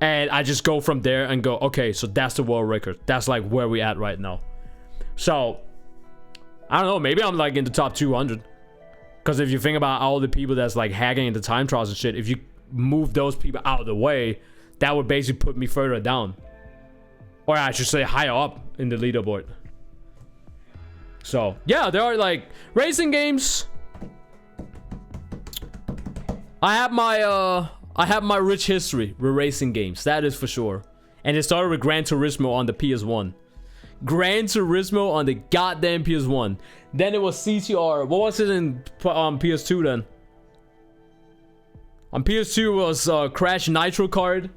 [SPEAKER 1] And I just go from there and go, okay, so that's the world record. That's like where we at right now. So, I don't know, maybe I'm like in the top 200. Because if you think about all the people that's like hacking in the time trials and shit, if you move those people out of the way, that would basically put me further down. Or I should say higher up in the leaderboard. So, yeah, there are like racing games. I have my rich history with racing games. That is for sure. And it started with Gran Turismo on the PS1. Gran Turismo on the goddamn PS1. Then it was CTR. What was it in PS2 then? On PS2 was Crash Nitro card.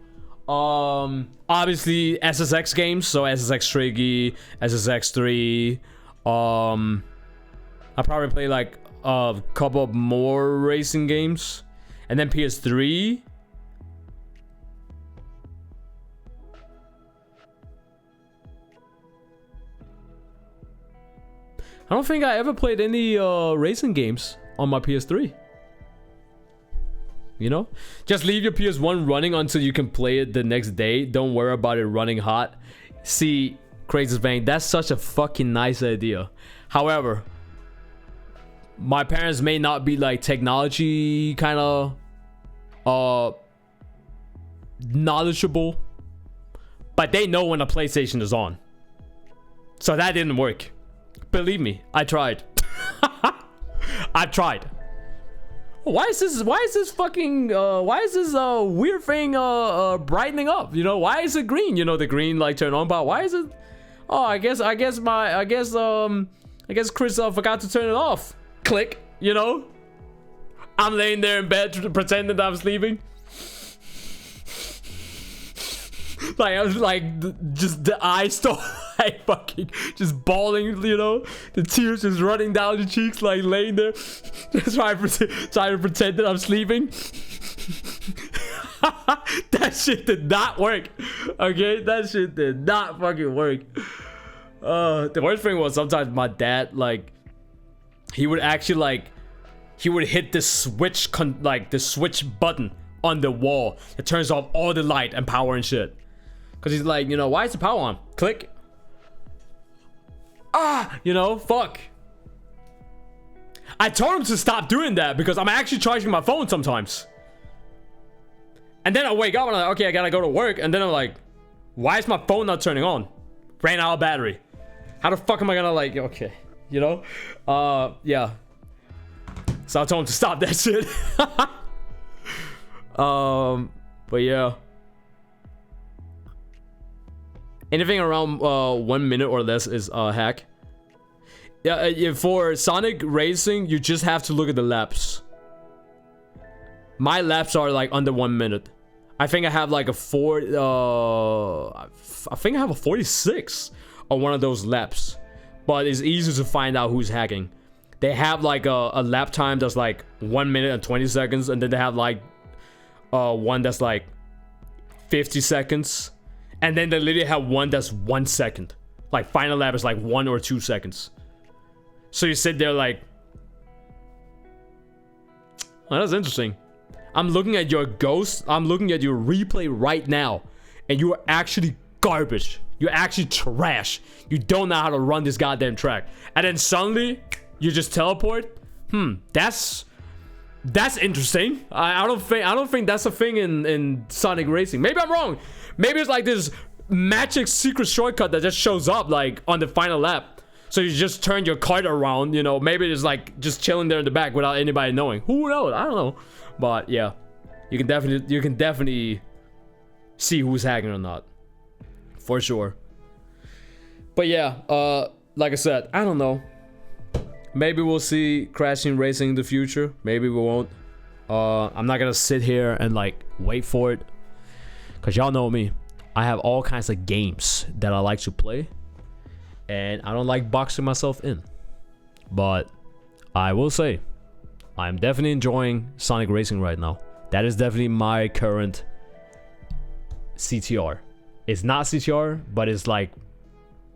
[SPEAKER 1] Obviously SSX games, so SSX Triggy, SSX 3. I probably played like a couple more racing games, and then PS3. I don't think I ever played any racing games on my PS3. You know, just leave your PS1 running until you can play it the next day. Don't worry about it running hot. See, Crazy Bang, that's such a fucking nice idea. However, my parents may not be like technology kind of knowledgeable, but they know when a PlayStation is on. So that didn't work. Believe me, I tried. I tried. Why is this fucking why is this weird thing brightening up? You know, why is it green? You know, the green like turn on, but why is it? Oh, I guess Chris forgot to turn it off. Click, you know? I'm laying there in bed pretending that I'm sleeping. Like I was like just the eyes start like fucking just bawling, you know, the tears just running down the cheeks, like laying there, just trying to pretend that I'm sleeping. That shit did not work. Okay, that shit did not fucking work. The worst thing was sometimes my dad, like, he would actually like, he would hit the switch the switch button on the wall that turns off all the light and power and shit. Cause he's like, you know, why is the power on? Click. You know, fuck. I told him to stop doing that because I'm actually charging my phone sometimes. And then I wake up and I'm like, okay, I gotta go to work. And then I'm like, why is my phone not turning on? Ran out of battery. How the fuck am I gonna like, okay, you know? Yeah. So I told him to stop that shit. But yeah. Anything around 1 minute or less is a hack. Yeah, for Sonic Racing, you just have to look at the laps. My laps are like under 1 minute. I think I have like a I think I have a 46 on one of those laps. But it's easy to find out who's hacking. They have like a lap time that's like 1 minute and 20 seconds, and then they have like one that's like 50 seconds. And then they literally have one that's 1 second. Like final lap is like 1 or 2 seconds. So you sit there like, oh, that's interesting. I'm looking at your ghost. I'm looking at your replay right now. And you are actually garbage. You're actually trash. You don't know how to run this goddamn track. And then suddenly, you just teleport. That's interesting. I don't think that's a thing in Sonic Racing. Maybe I'm wrong. Maybe it's like this magic secret shortcut that just shows up like on the final lap. So you just turn your cart around, you know. Maybe it's like just chilling there in the back without anybody knowing. Who knows? I don't know. But yeah, you can definitely see who's hacking or not, for sure. But yeah, like I said, I don't know. Maybe we'll see crashing racing in the future. Maybe we won't. I'm not gonna sit here and like wait for it. Cause y'all know me, I have all kinds of games that I like to play, and I don't like boxing myself in. But I will say, I'm definitely enjoying Sonic Racing right now. That is definitely my current CTR. It's not CTR, but it's like,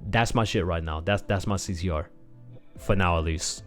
[SPEAKER 1] that's my shit right now. That's my CTR, for now at least.